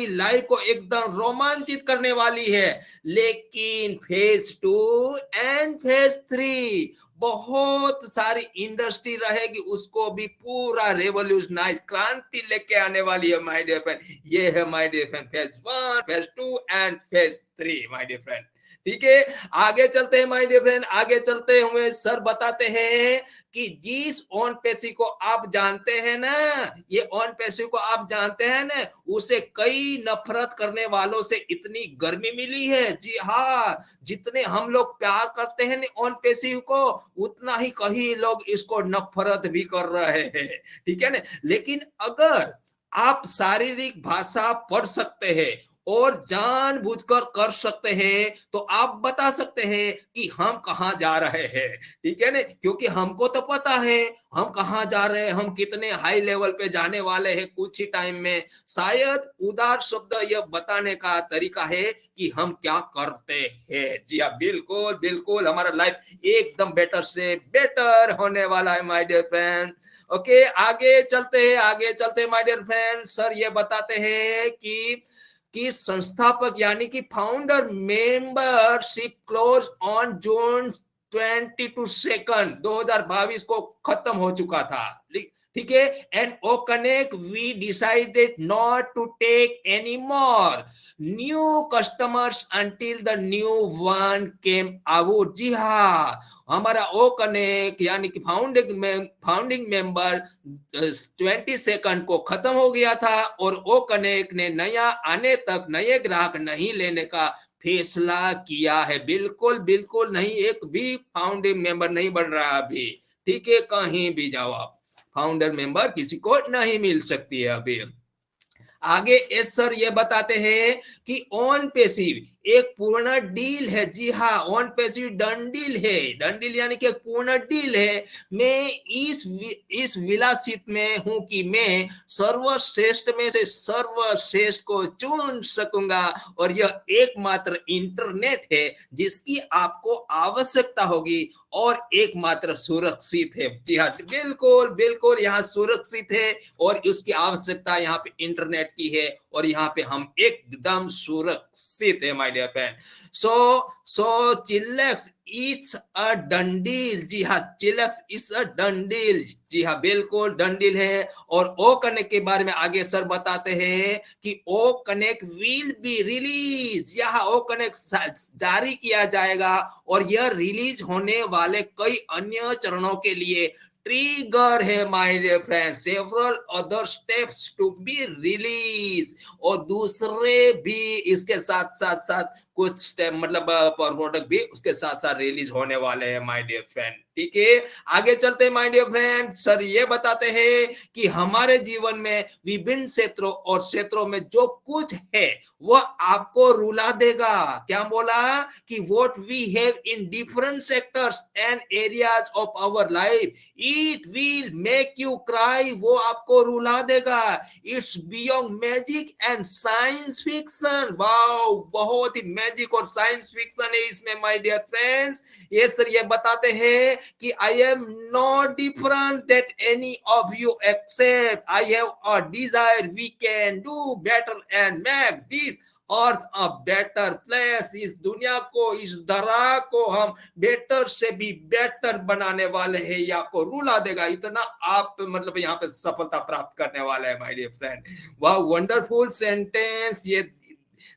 लाइफ को एकदम रोमांचित करने वाली है, लेकिन फेज 2 एंड फेज 3 बहुत सारी इंडस्ट्री रहेगी, उसको भी पूरा रेवोल्यूशनाइज क्रांति लेके आने वाली है माय डियर फ्रेंड। ये है my dear friend phase 1, phase 2 and phase 3 my dear friend. ठीक है, आगे चलते हैं माय डियर फ्रेंड। आगे चलते हुए सर बताते हैं कि जिस ऑन पेशी को आप जानते हैं ना, ये ऑन पेशी को आप जानते हैं ना, उसे कई नफरत करने वालों से इतनी गर्मी मिली है। जी हाँ, जितने हम लोग प्यार करते हैं ऑन पेशी को, उतना ही कई लोग इसको नफरत भी कर रहे हैं। ठीक है ना, लेकिन अगर आप शारीरिक भाषा पढ़ सकते हैं और जानबूझकर कर सकते हैं, तो आप बता सकते हैं कि हम कहां जा रहे हैं। ठीक है ना, क्योंकि हमको तो पता है हम कहां जा रहे हैं, हम कितने हाई लेवल पे जाने वाले हैं कुछ ही टाइम में। शायद उदार शब्द यह बताने का तरीका है कि हम क्या करते हैं। जी हाँ, बिल्कुल बिल्कुल, हमारा लाइफ एकदम बेटर से बेटर होने वाला है माय डियर फ्रेंड। ओके, आगे चलते माय डियर फ्रेंड। सर ये बताते हैं कि संस्थापक यानी कि founder membership close on June 22 2022 को खत्म हो चुका था। ठीक है, and O connect we decided not to take any more new customers until the new one came out. जी हाँ, हमारा ओ कनेक्ट यानी कि फाउंडिंग मेंबर 22 को खत्म हो गया था और ओ कनेक्ट ने नया आने तक नए ग्राहक नहीं लेने का फैसला किया है। बिल्कुल बिल्कुल नहीं, एक भी फाउंडिंग मेंबर नहीं बढ़ रहा अभी। ठीक है, कहीं भी जाओ आप, फाउंडर मेंबर किसी को नहीं मिल सकती है अभी। आगे एस सर ये बताते हैं कि ऑन पेसिव एक पूर्ण डील है। जी हाँ, ऑन पेसिव डन डील है, डन डील यानी कि एक पूर्ण डील है। मैं इस विलासित में हूं कि मैं सर्वश्रेष्ठ में से सर्वश्रेष्ठ को चुन सकूंगा, और यह एकमात्र इंटरनेट है जिसकी आपको आवश्यकता होगी और एकमात्र सुरक्षित है। जी हाँ, बिल्कुल बिल्कुल, यहाँ सुरक्षित है और उसकी आवश्यकता यहाँ पे इंटरनेट की है, और यहाँ पे हम एकदम सुरक्षित है my dear friend. So chillax it's a done deal. जी हाँ, chillax it's a done deal. जी हाँ, बिल्कुल डन डील है। और ओ कनेक्ट के बारे में आगे सर बताते हैं कि O connect will be release. यहाँ ओ कनेक्ट जारी किया जाएगा और यह रिलीज होने वाले कई अन्य चरणों के लिए ट्रिगर है my dear friend. Several other steps to be release, और दूसरे भी इसके साथ साथ कुछ स्टेप मतलब प्रोडक्ट भी उसके साथ साथ रिलीज होने वाले हैं माय डियर फ्रेंड। ठीक है, आगे चलते हैं माय डियर फ्रेंड। सर ये बताते हैं कि हमारे जीवन में विभिन्न क्षेत्रों में जो कुछ है वह आपको रुला देगा। क्या बोला कि what we have in different sectors and areas of our life, it will make you cry. वो आपको रुला देगा। It's beyond magic and science fiction. Wow, बहुत ही मैजिक और साइंस फिक्शन है इसमें माय डियर फ्रेंड्स। ये सर ये बताते हैं कि I am not different that any of you except I have a desire we can do better and make this earth a better place. इस दुनिया को, इस धरा को हम बेटर से भी बेटर बनाने वाले हैं। ये आपको रुला देगा, इतना आप मतलब यहाँ पे सफलता प्राप्त करने वाले हैं माय डियर फ्रेंड। वाह, वंडरफुल सेंटेंस।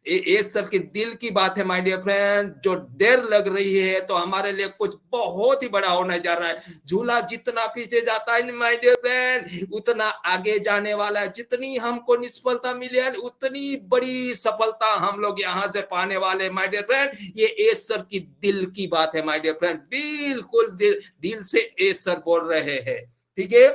ये सब के दिल की बात है माय डियर फ्रेंड। जो देर लग रही है तो हमारे लिए कुछ बहुत ही बड़ा होने जा रहा है। झूला जितना पीछे जाता है माय डियर फ्रेंड, उतना आगे जाने वाला है। जितनी हमको निष्फलता मिली है, उतनी बड़ी सफलता हम लोग यहाँ से पाने वाले माय डियर फ्रेंड। ये एसर की दिल की बात है माय डियर फ्रेंड, बिल्कुल दिल से एसर बोल रहे हैं। ठीक है,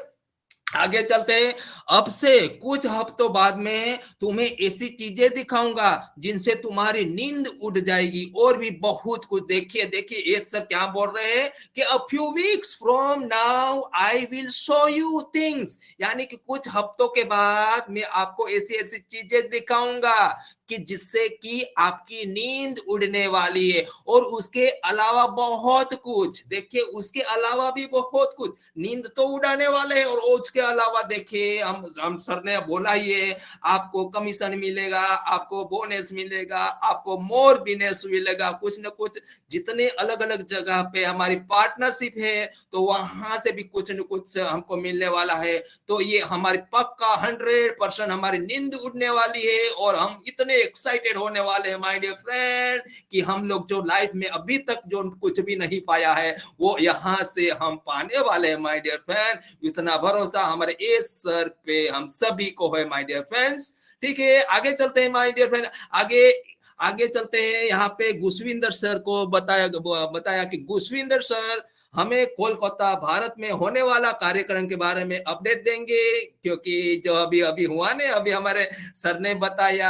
आगे चलते हैं। अब से कुछ हफ्तों बाद में तुम्हें ऐसी चीजें दिखाऊंगा जिनसे तुम्हारी नींद उड़ जाएगी, और भी बहुत कुछ। देखिए देखिए ये सब क्या बोल रहे हैं कि a few weeks from now I will show you things, यानी कि कुछ हफ्तों के बाद मैं आपको ऐसी ऐसी चीजें दिखाऊंगा कि जिससे कि आपकी नींद उड़ने वाली है। और उसके अलावा बहुत कुछ, देखिए उसके अलावा भी बहुत कुछ। नींद तो उड़ाने वाले हैं, और उसके अलावा देखिए हम सर ने बोला ये आपको कमीशन मिलेगा, आपको बोनस मिलेगा, आपको मोर बिजनेस मिलेगा, कुछ न कुछ। जितने अलग अलग जगह पे हमारी पार्टनरशिप है तो वहां से भी कुछ न कुछ हमको मिलने वाला है। तो ये हमारी पक्का 100% हमारी नींद उड़ने वाली है, और हम इतने एक्साइटेड होने वाले हैं माय डियर फ्रेंड कि हम लोग जो लाइफ में अभी तक जो कुछ भी नहीं पाया है वो यहाँ से हम पाने वाले हैं माय डियर फ्रेंड। इतना भरोसा हमारे इस सर पे हम सभी को है माय डियर फ्रेंड्स। ठीक है, आगे चलते हैं माय डियर फ्रेंड। आगे आगे चलते हैं। यहाँ पे गुशविंदर सर को बताया कि गुशविंदर सर हमें कोलकाता भारत में होने वाला कार्यक्रम के बारे में अपडेट देंगे, क्योंकि जो अभी अभी हुआ ने, अभी हमारे सर ने बताया,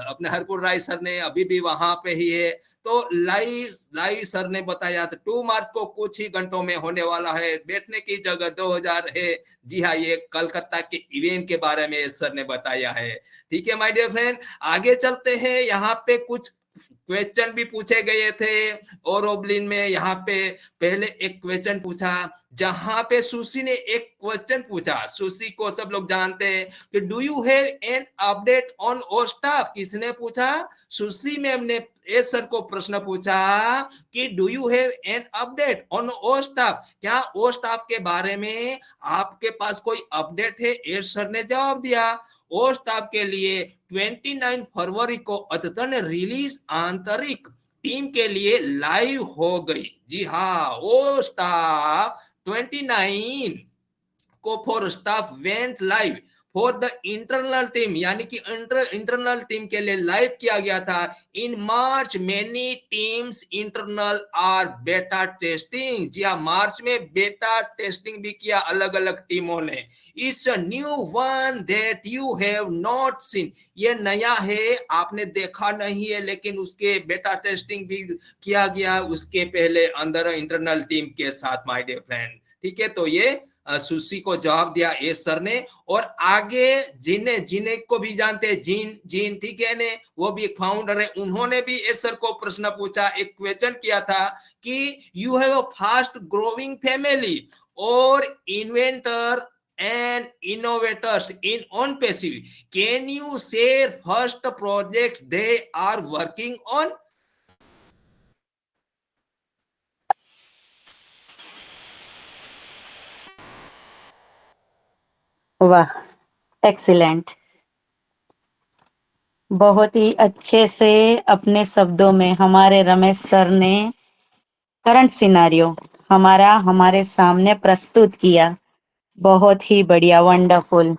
अपने हरपुर राय सर ने अभी भी वहां पे ही है। तो लाइव सर ने बताया तो 2 मार्च को कुछ ही घंटों में होने वाला है। बैठने की जगह 2000 है। जी हाँ, ये कलकत्ता के इवेंट के बारे में सर ने बताया है। ठीक है माय डियर फ्रेंड, आगे चलते हैं। यहाँ पे कुछ क्वेश्चन भी पूछे गए थे और ओबलिन में। यहाँ पे पहले एक क्वेश्चन पूछा, जहां पे सुशी ने एक क्वेश्चन पूछा। सुशी को सब लोग जानते हैं कि do you have an update on O staff. किसने पूछा? सुशी मैम ने एस सर को प्रश्न पूछा कि do you have an update on O staff, क्या ओ स्टाफ के बारे में आपके पास कोई अपडेट है? एस सर ने जवाब दिया, ओ स्टाफ के लिए 29 फरवरी को अद्यतन रिलीज आंतरिक टीम के लिए लाइव हो गई। जी हाँ, ओ स्टाफ 29 को for staff went live for the internal team, यानी कि इंटरनल टीम के लिए लाइव किया गया था। इन मार्च मेनी टीम्स इंटरनल आर बेटा टेस्टिंग। जी हाँ, मार्च में बेटा टेस्टिंग भी किया अलग अलग टीमों ने। It's a new one that you have not seen. ये नया है, आपने देखा नहीं है, लेकिन उसके बेटा टेस्टिंग भी किया गया उसके पहले अंदर इंटरनल टीम के साथ माय डियर फ्रेंड। ठीक है, तो ये सुशी को जवाब दिया एस सर ने। और आगे जिन्हें को भी जानते हैं, जीन ठीक है ने, वो भी एक फाउंडर है, उन्होंने भी एस सर को प्रश्न पूछा, एक क्वेश्चन किया था कि you have a fast growing family और inventor and innovators in on passive, can you share first projects they are working on? वाह, एक्सीलेंट। बहुत ही अच्छे से अपने शब्दों में हमारे रमेश सर ने करंट सिनारियो हमारे सामने प्रस्तुत किया। बहुत ही बढ़िया, wonderful.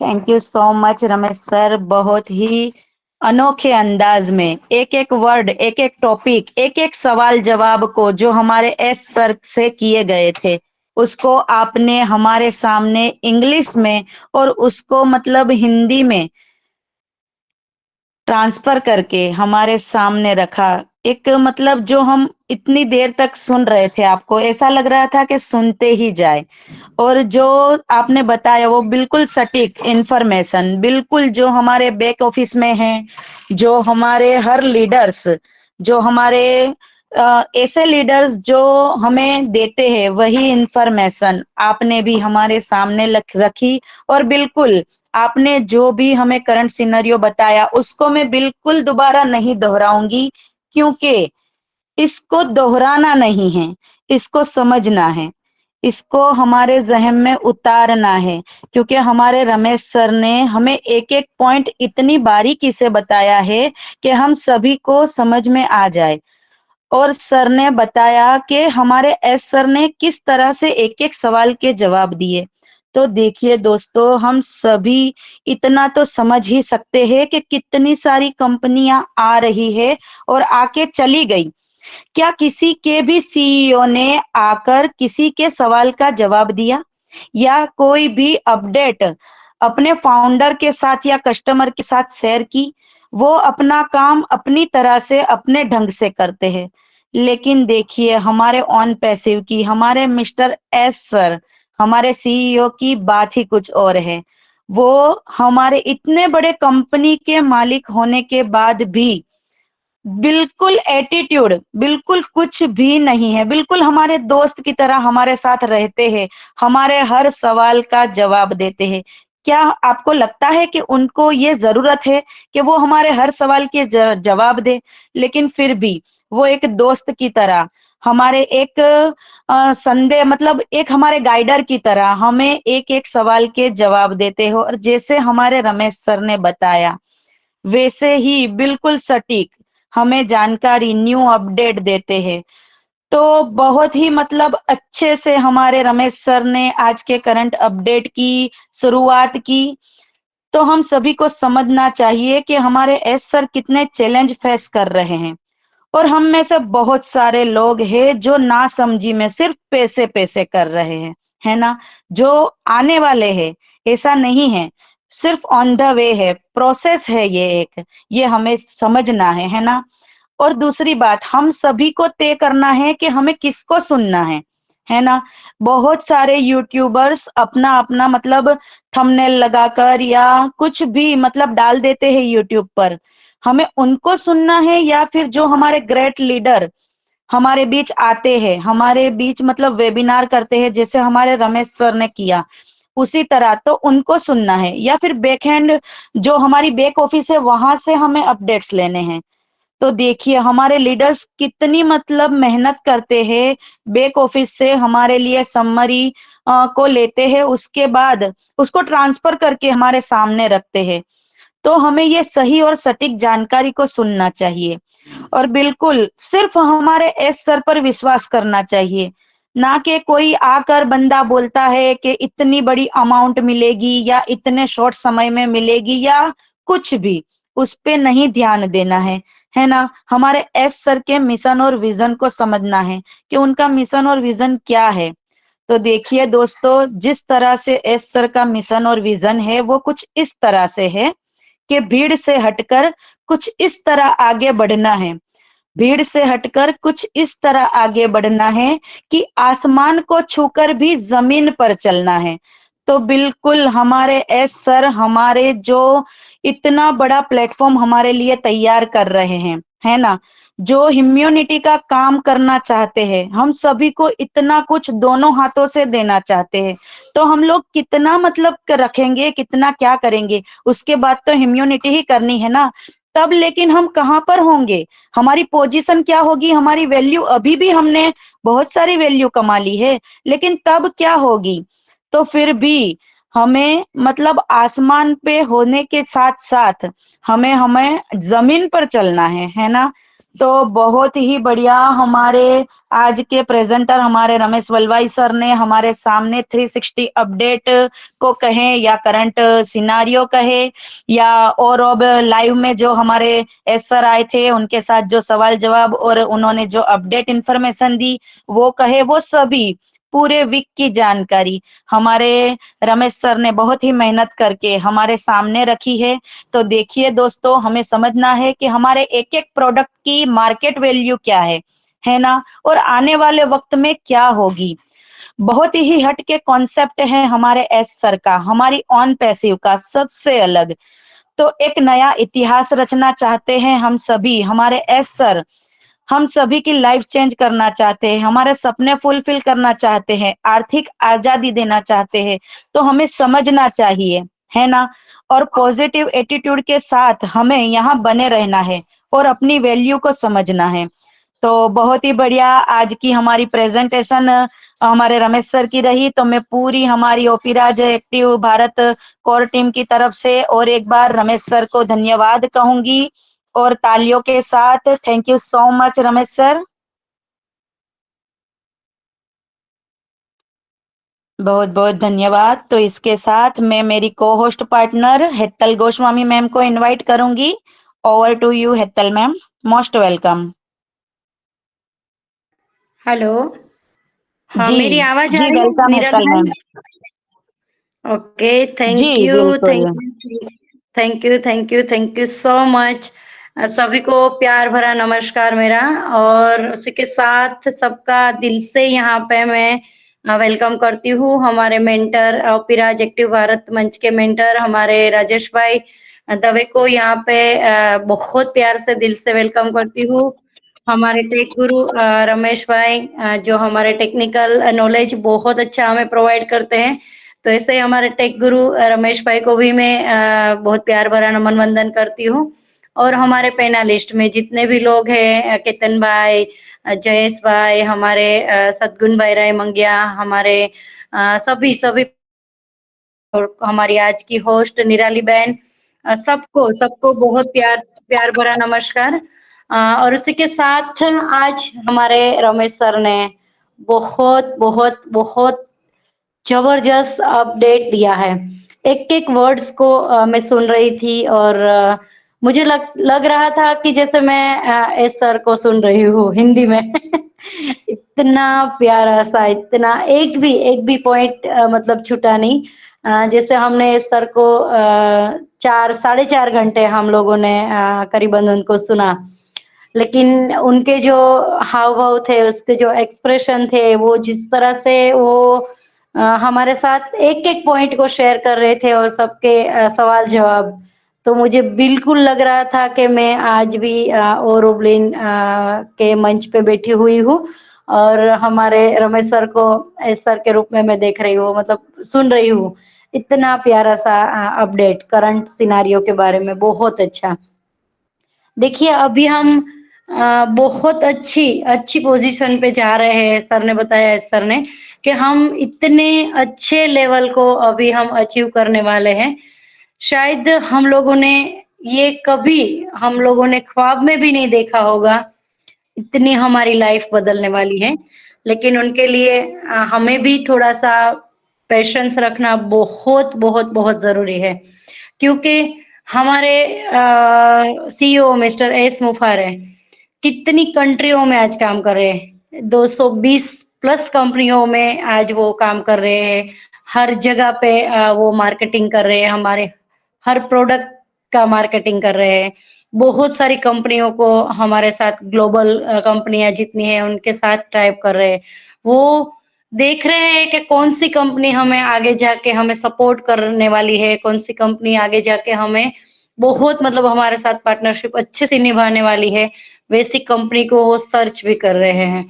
Thank you so much Ramesh sir. बहुत ही अनोखे अंदाज में एक एक वर्ड, एक एक टॉपिक, एक एक सवाल जवाब को जो हमारे एस सर से किए गए थे उसको आपने हमारे सामने इंग्लिश में और उसको मतलब हिंदी में ट्रांसफर करके हमारे सामने रखा। एक मतलब जो हम इतनी देर तक सुन रहे थे, आपको ऐसा लग रहा था कि सुनते ही जाए। और जो आपने बताया वो बिल्कुल सटीक इंफॉर्मेशन, बिल्कुल जो हमारे बैक ऑफिस में है, जो हमारे हर लीडर्स, जो हमारे ऐसे लीडर्स जो हमें देते हैं वही इंफॉर्मेशन आपने भी हमारे सामने रखी। और बिल्कुल आपने जो भी हमें करंट सिनेरियो बताया उसको मैं बिल्कुल दोबारा नहीं दोहराऊंगी, क्योंकि इसको दोहराना नहीं है, इसको समझना है, इसको हमारे जहन में उतारना है। क्योंकि हमारे रमेश सर ने हमें एक एक पॉइंट इतनी बारीकी से बताया है कि हम सभी को समझ में आ जाए। और सर ने बताया कि हमारे एस सर ने किस तरह से एक एक सवाल के जवाब दिए। तो देखिए दोस्तों, हम सभी इतना तो समझ ही सकते हैं कि कितनी सारी कंपनियां आ रही है और आके चली गई। क्या किसी के भी सीईओ ने आकर किसी के सवाल का जवाब दिया? या कोई भी अपडेट अपने फाउंडर के साथ या कस्टमर के साथ शेयर की, वो अपना काम अपनी तरह से अपने ढंग से करते हैं। लेकिन देखिए हमारे ऑन पैसिव की, हमारे मिस्टर एस सर, हमारे सीईओ की बात ही कुछ और है। वो हमारे इतने बड़े कंपनी के मालिक होने के बाद भी बिल्कुल एटीट्यूड, बिल्कुल कुछ भी नहीं है, बिल्कुल हमारे दोस्त की तरह हमारे साथ रहते हैं, हमारे हर सवाल का जवाब देते हैं। क्या आपको लगता है कि उनको ये ज़रूरत है कि वो हमारे हर सवाल के जवाब दे? लेकिन फिर भी वो एक दोस्त की तरह, हमारे एक संदेह मतलब एक हमारे गाइडर की तरह हमें एक-एक सवाल के जवाब देते हो और जैसे हमारे रमेश सर ने बताया, वैसे ही बिल्कुल सटीक हमें जानकारी न्यू अपडेट देते हैं। तो बहुत ही मतलब अच्छे से हमारे रमेश सर ने आज के करंट अपडेट की शुरुआत की। तो हम सभी को समझना चाहिए कि हमारे एस सर कितने चैलेंज फेस कर रहे हैं और हम में से बहुत सारे लोग हैं जो नासमझी में सिर्फ पैसे-पैसे कर रहे हैं, है ना? जो आने वाले हैं, ऐसा नहीं है, सिर्फ ऑन द वे है, प्रोसेस है ये एक, ये हमें समझना है ना? और दूसरी बात हम सभी को तय करना है कि हमें किसको सुनना है ना? बहुत सारे यूट्यूबर्स अपना-अपना मतलब थंबनेल लगाकर या कुछ भी मतलब डाल देते हैं यूट्यूब पर। हमें उनको सुनना है या फिर जो हमारे ग्रेट लीडर हमारे बीच आते हैं, हमारे बीच मतलब वेबिनार करते हैं जैसे हमारे रमेश सर ने किया, उसी तरह तो उनको सुनना है या फिर बैकएंड जो हमारी बैक ऑफिस है वहाँ से हमें अपडेट्स लेने हैं। तो देखिए हमारे लीडर्स कितनी मतलब मेहनत करते हैं, बैक ऑफिस से हमारे लिए समरी को लेते हैं, उसके बाद उसको ट्रांसफर करके हमारे सामने रखते हैं। तो हमें ये सही और सटीक जानकारी को सुनना चाहिए और बिल्कुल सिर्फ हमारे एस सर पर विश्वास करना चाहिए, ना कि कोई आकर बंदा बोलता है कि इतनी बड़ी अमाउंट मिलेगी या इतने शॉर्ट समय में मिलेगी या कुछ भी, उस पे नहीं ध्यान देना है ना? हमारे एस सर के मिशन और विजन को समझना है कि उनका मिशन और विजन क्या है। तो देखिए दोस्तों, जिस तरह से एस सर का मिशन और विजन है, वो कुछ इस तरह से है कि भीड़ से हटकर कुछ इस तरह आगे बढ़ना है। भीड़ से हटकर कुछ इस तरह आगे बढ़ना है कि आसमान को छूकर भी ज़मीन पर चलना है। तो बिल्कुल हमारे एस सर हमारे जो इतना बड़ा प्लेटफ़ॉर्म हमारे लिए तैयार कर रहे हैं, है ना? जो ह्यूमैनिटी का काम करना चाहते हैं, हम सभी को इतना कुछ दोनों हाथों से देना चाहते हैं। तो हम लोग कितना मतलब रखेंगे, कितना क्या करेंगे, उसके बाद तो ह्यूमैनिटी ही करनी है ना। तब लेकिन हम कहाँ पर होंगे? हमारी पोजीशन क्या होगी? हमारी वैल्यू अभी भी हमने बहुत सारी वैल्यू कमा ली है, लेकिन तब क्या होगी? तो फिर भी हमें मतलब आसमान पे होने के साथ-साथ हमें हमें ज़मीन पर चलना है ना? तो बहुत ही बढ़िया हमारे आज के प्रेज़ेंटर हमारे रमेश वल्वाई सर ने हमारे सामने 360 अपडेट को कहें या करंट सिनेरियो कहें या और अब लाइव में जो हमारे एस सर आए थे, उनके साथ जो सवाल-जवाब और उन्होंने जो अपडेट इन्फॉर्मेशन दी, वो कहे, वो सभी पूरे वीक की जानकारी हमारे रमेश सर ने बहुत ही मेहनत करके हमारे सामने रखी है। तो देखिए दोस्तों, हमें समझना है कि हमारे एक-एक प्रोडक्ट की मार्केट वैल्यू क्या है ना? और आने वाले वक़्त में क्या होगी? बहुत ही हट के कॉन्सेप्ट है हमारे एस सर का, हमारी ऑन पैसिव का सबसे अलग। तो एक नया इतिहास रचना चाहते हैं हम सभी, हमारे एस सर हम सभी की लाइफ चेंज करना चाहते हैं, हमारे सपने फुलफिल करना चाहते हैं, आर्थिक आज़ादी देना चाहते हैं, तो हमें समझना चाहिए, है ना? और पॉजिटिव एटीट्यूड के साथ हमें यहाँ बने रहना है और अपनी वैल्यू को समझना है। तो बहुत ही बढ़िया आज की हमारी प्रेजेंटेशन हमारे रमेश सर की रही, तो मैं पूरी हमारी ओपीराज एक्टिव भारत कोर टीम की तरफ से और एक बार रमेश सर को धन्यवाद कहूँगी और तालियों के साथ thank you so much Ramesh sir. बहुत-बहुत धन्यवाद। तो इसके साथ मैं मेरी co-host partner Hetal Goswami ma'am को इनवाइट करूँगी। Over to you Hetal ma'am, most welcome. Hello. हाँ, जी मेरी आवाज आ जी, रही है welcome Neeraj Hetal ma'am? Ma'am. Okay, जी थैंक यू, बिल्कुल। Thank you, thank you, thank you, thank you so much. सभी को प्यार भरा नमस्कार मेरा, और उसी के साथ सबका दिल से यहाँ पे मैं वेलकम करती हूँ हमारे मेंटर ओपीराज एक्टिव भारत मंच के मेंटर हमारे राजेश भाई दवे को यहाँ पे बहुत प्यार से दिल से वेलकम करती हूँ। हमारे टेक गुरु रमेश भाई जो हमारे टेक्निकल नॉलेज बहुत अच्छा हमें प्रोवाइड करते हैं, तो ऐसे ही हमारे टेक गुरु रमेश भाई को भी मैं बहुत प्यार भरा नमन वंदन करती हूँ। और हमारे पैनलिस्ट में जितने भी लोग हैं, केतन भाई, जयेश भाई, हमारे सदगुण भाई राय मंगिया, हमारे सभी सभी, और हमारी आज की होस्ट निराली बहन, सबको सबको बहुत प्यार प्यार भरा नमस्कार। और उसी के साथ आज हमारे रमेश सर ने बहुत बहुत बहुत जबरदस्त अपडेट दिया है। एक एक वर्ड्स को मैं सुन रही थी, और मुझे लग रहा था कि जैसे मैं एस सर को सुन रही हूँ हिंदी में। इतना प्यारा सा, इतना एक भी पॉइंट मतलब छूटा नहीं। जैसे हमने एस सर को 4 साढ़े 4 घंटे हम लोगों ने करीबन उनको सुना, लेकिन उनके जो हाव भाव थे, उसके जो एक्सप्रेशन थे, वो जिस तरह से वो हमारे साथ एक एक पॉइंट को शेयर कर रहे थे और सबके सवाल जवाब, तो मुझे बिल्कुल लग रहा था कि मैं आज भी ओरोब्लिन के मंच पे बैठी हुई हूँ, और हमारे रमेश सर को एस सर के रूप में मैं देख रही हूँ, मतलब सुन रही हूँ। इतना प्यारा सा अपडेट करंट सिनारियो के बारे में, बहुत अच्छा। देखिए अभी हम बहुत अच्छी अच्छी पोजीशन पे जा रहे हैं। सर ने बताया, सर ने, कि हम इतने अच्छे लेवल को अभी हम अचीव करने वाले हैं। शायद हम लोगों ने ये कभी हम लोगों ने ख्वाब में भी नहीं देखा होगा, इतनी हमारी लाइफ बदलने वाली है। लेकिन उनके लिए हमें भी थोड़ा सा पेशेंस रखना बहुत बहुत बहुत जरूरी है, क्योंकि हमारे सीईओ मिस्टर एस मुफार कितनी कंट्रियों में आज काम कर रहे हैं, 220 प्लस कंपनियों में आज वो काम कर रहे हैं। हर जगह पे वो मार्केटिंग कर रहे हैं, हमारे हर प्रोडक्ट का मार्केटिंग कर रहे हैं। बहुत सारी कंपनियों को हमारे साथ, ग्लोबल कंपनियां जितनी है उनके साथ टाइप कर रहे हैं। वो देख रहे हैं कि कौन सी कंपनी हमें आगे जाके हमें सपोर्ट करने वाली है, कौन सी कंपनी आगे जाके हमें बहुत मतलब हमारे साथ पार्टनरशिप अच्छे से निभाने वाली है, वैसी कंपनी को वो सर्च भी कर रहे हैं।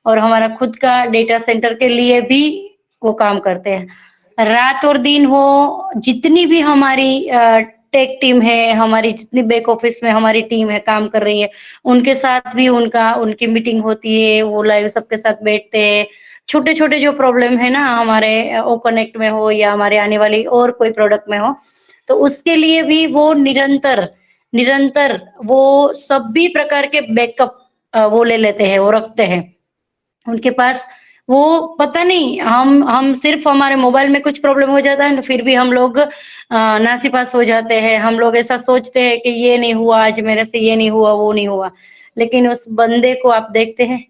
और हमारा खुद का डेटा सेंटर के लिए भी वो काम करते हैं। रात और दिन वो जितनी भी हमारी टेक टीम है, हमारी जितनी बैक ऑफिस में हमारी टीम है काम कर रही है, उनके साथ भी उनकी मीटिंग होती है, वो लाइव सबके साथ बैठते हैं। छोटे छोटे जो प्रॉब्लम है ना हमारे ओ कनेक्ट में हो या हमारे आने वाली और कोई प्रोडक्ट में हो, तो उसके लिए भी वो निरंतर निरंतर वो सभी प्रकार के बैकअप वो ले लेते हैं, वो रखते हैं उनके पास। वो पता नहीं, हम सिर्फ हमारे मोबाइल में कुछ प्रॉब्लम हो जाता है ना, फिर भी हम लोग नासीपास हो जाते हैं। हम लोग ऐसा सोचते हैं कि ये नहीं हुआ आज मेरे से, ये नहीं हुआ, वो नहीं हुआ। लेकिन उस बंदे को आप देखते हैं,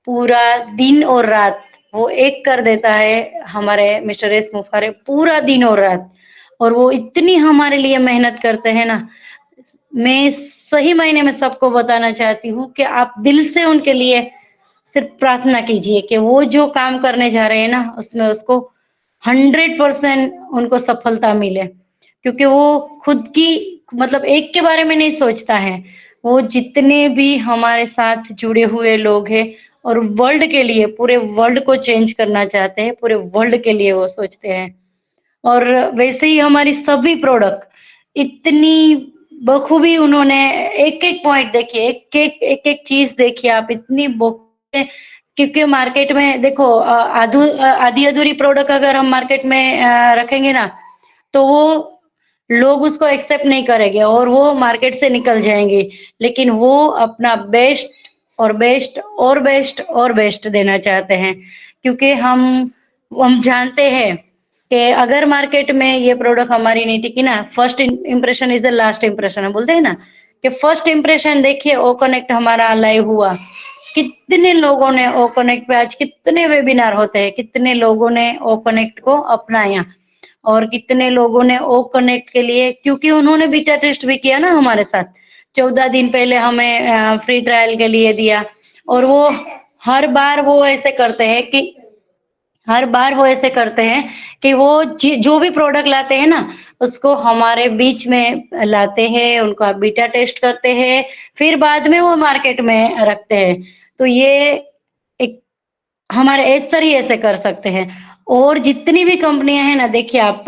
पूरा दिन और रात वो एक कर देता है। हमारे मिस्टर एस मुफारे पूरा दिन और रात, और वो इतनी हमारे लिए मेहनत करते हैं ना। मैं सही मायने में सबको बताना चाहती हूँ कि आप दिल से उनके लिए सिर्फ प्रार्थना कीजिए कि वो जो काम करने जा रहे हैं ना, उसमें उसको 100% उनको सफलता मिले, क्योंकि वो खुद की मतलब एक के बारे में नहीं सोचता है। वो जितने भी हमारे साथ जुड़े हुए लोग हैं और वर्ल्ड के लिए, पूरे वर्ल्ड को चेंज करना चाहते हैं, पूरे वर्ल्ड के लिए वो सोचते हैं। और वैसे ही हमारी सभी प्रोडक्ट इतनी बखूबी उन्होंने एक एक पॉइंट देखिए, एक एक चीज देखिए आप, इतनी क्योंकि मार्केट में देखो आधी अधूरी प्रोडक्ट अगर हम मार्केट में रखेंगे ना, तो वो लोग उसको एक्सेप्ट नहीं करेंगे और वो मार्केट से निकल जाएंगे। लेकिन वो अपना बेस्ट और बेस्ट और बेस्ट और बेस्ट देना चाहते हैं, क्योंकि हम जानते हैं कि अगर मार्केट में ये प्रोडक्ट हमारी नहीं टिकी ना, first impression is the last impression, बोलते हैं ना, कि फर्स्ट इंप्रेशन देखिए ओ कनेक्ट हमारा लाइव हुआ, कितने लोगों ने ओ कनेक्ट पे आज कितने वेबिनार होते हैं, कितने लोगों ने ओ कनेक्ट को अपनाया और कितने लोगों ने ओ कनेक्ट के लिए, क्योंकि उन्होंने बीटा टेस्ट भी किया ना हमारे साथ, 14 दिन पहले हमें फ्री ट्रायल के लिए दिया। और वो हर बार वो ऐसे करते हैं कि वो जो भी प्रोडक्ट लाते हैं ना, उसको हमारे बीच में लाते हैं, उनका बीटा टेस्ट करते हैं, फिर बाद में वो मार्केट में रखते हैं। तो ये एक हमारे इस तरीके से कर सकते हैं। और जितनी भी कंपनियां हैं ना, देखिए आप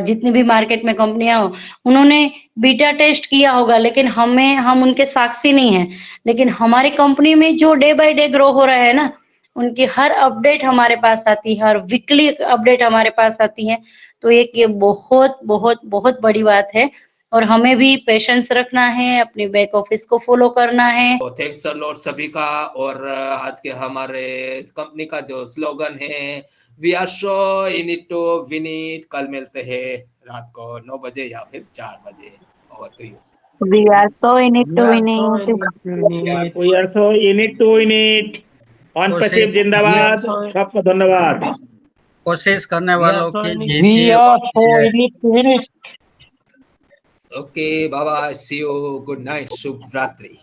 जितनी भी मार्केट में कंपनियां हो, उन्होंने बीटा टेस्ट किया होगा, लेकिन हम उनके साक्षी नहीं है। लेकिन हमारी कंपनी में जो डे बाय डे ग्रो हो रहा है ना, उनकी हर अपडेट हमारे पास आती है, हर वीकली अपडेट हमारे पास आती है। तो ये बहुत बहुत बहुत बड़ी बात है। और हमें भी पेशेंस रखना है, अपनी बैक ऑफिस को फॉलो करना है। तो थैंक्स अ लॉट सभी का। और आज के हमारे कंपनी का जो स्लोगन है, we are show in it to win it. कल मिलते हैं रात को 9 बजे या फिर 4 बजे। और तो you We are so in it to win it. We are so in it to win it. On passive जिंदाबाद, सबको धन्यवाद। कोशिश करने वालों की जीत We ही are होती so है। in it to win it. Okay, bye bye, see you, good night, शुभ रात्रि।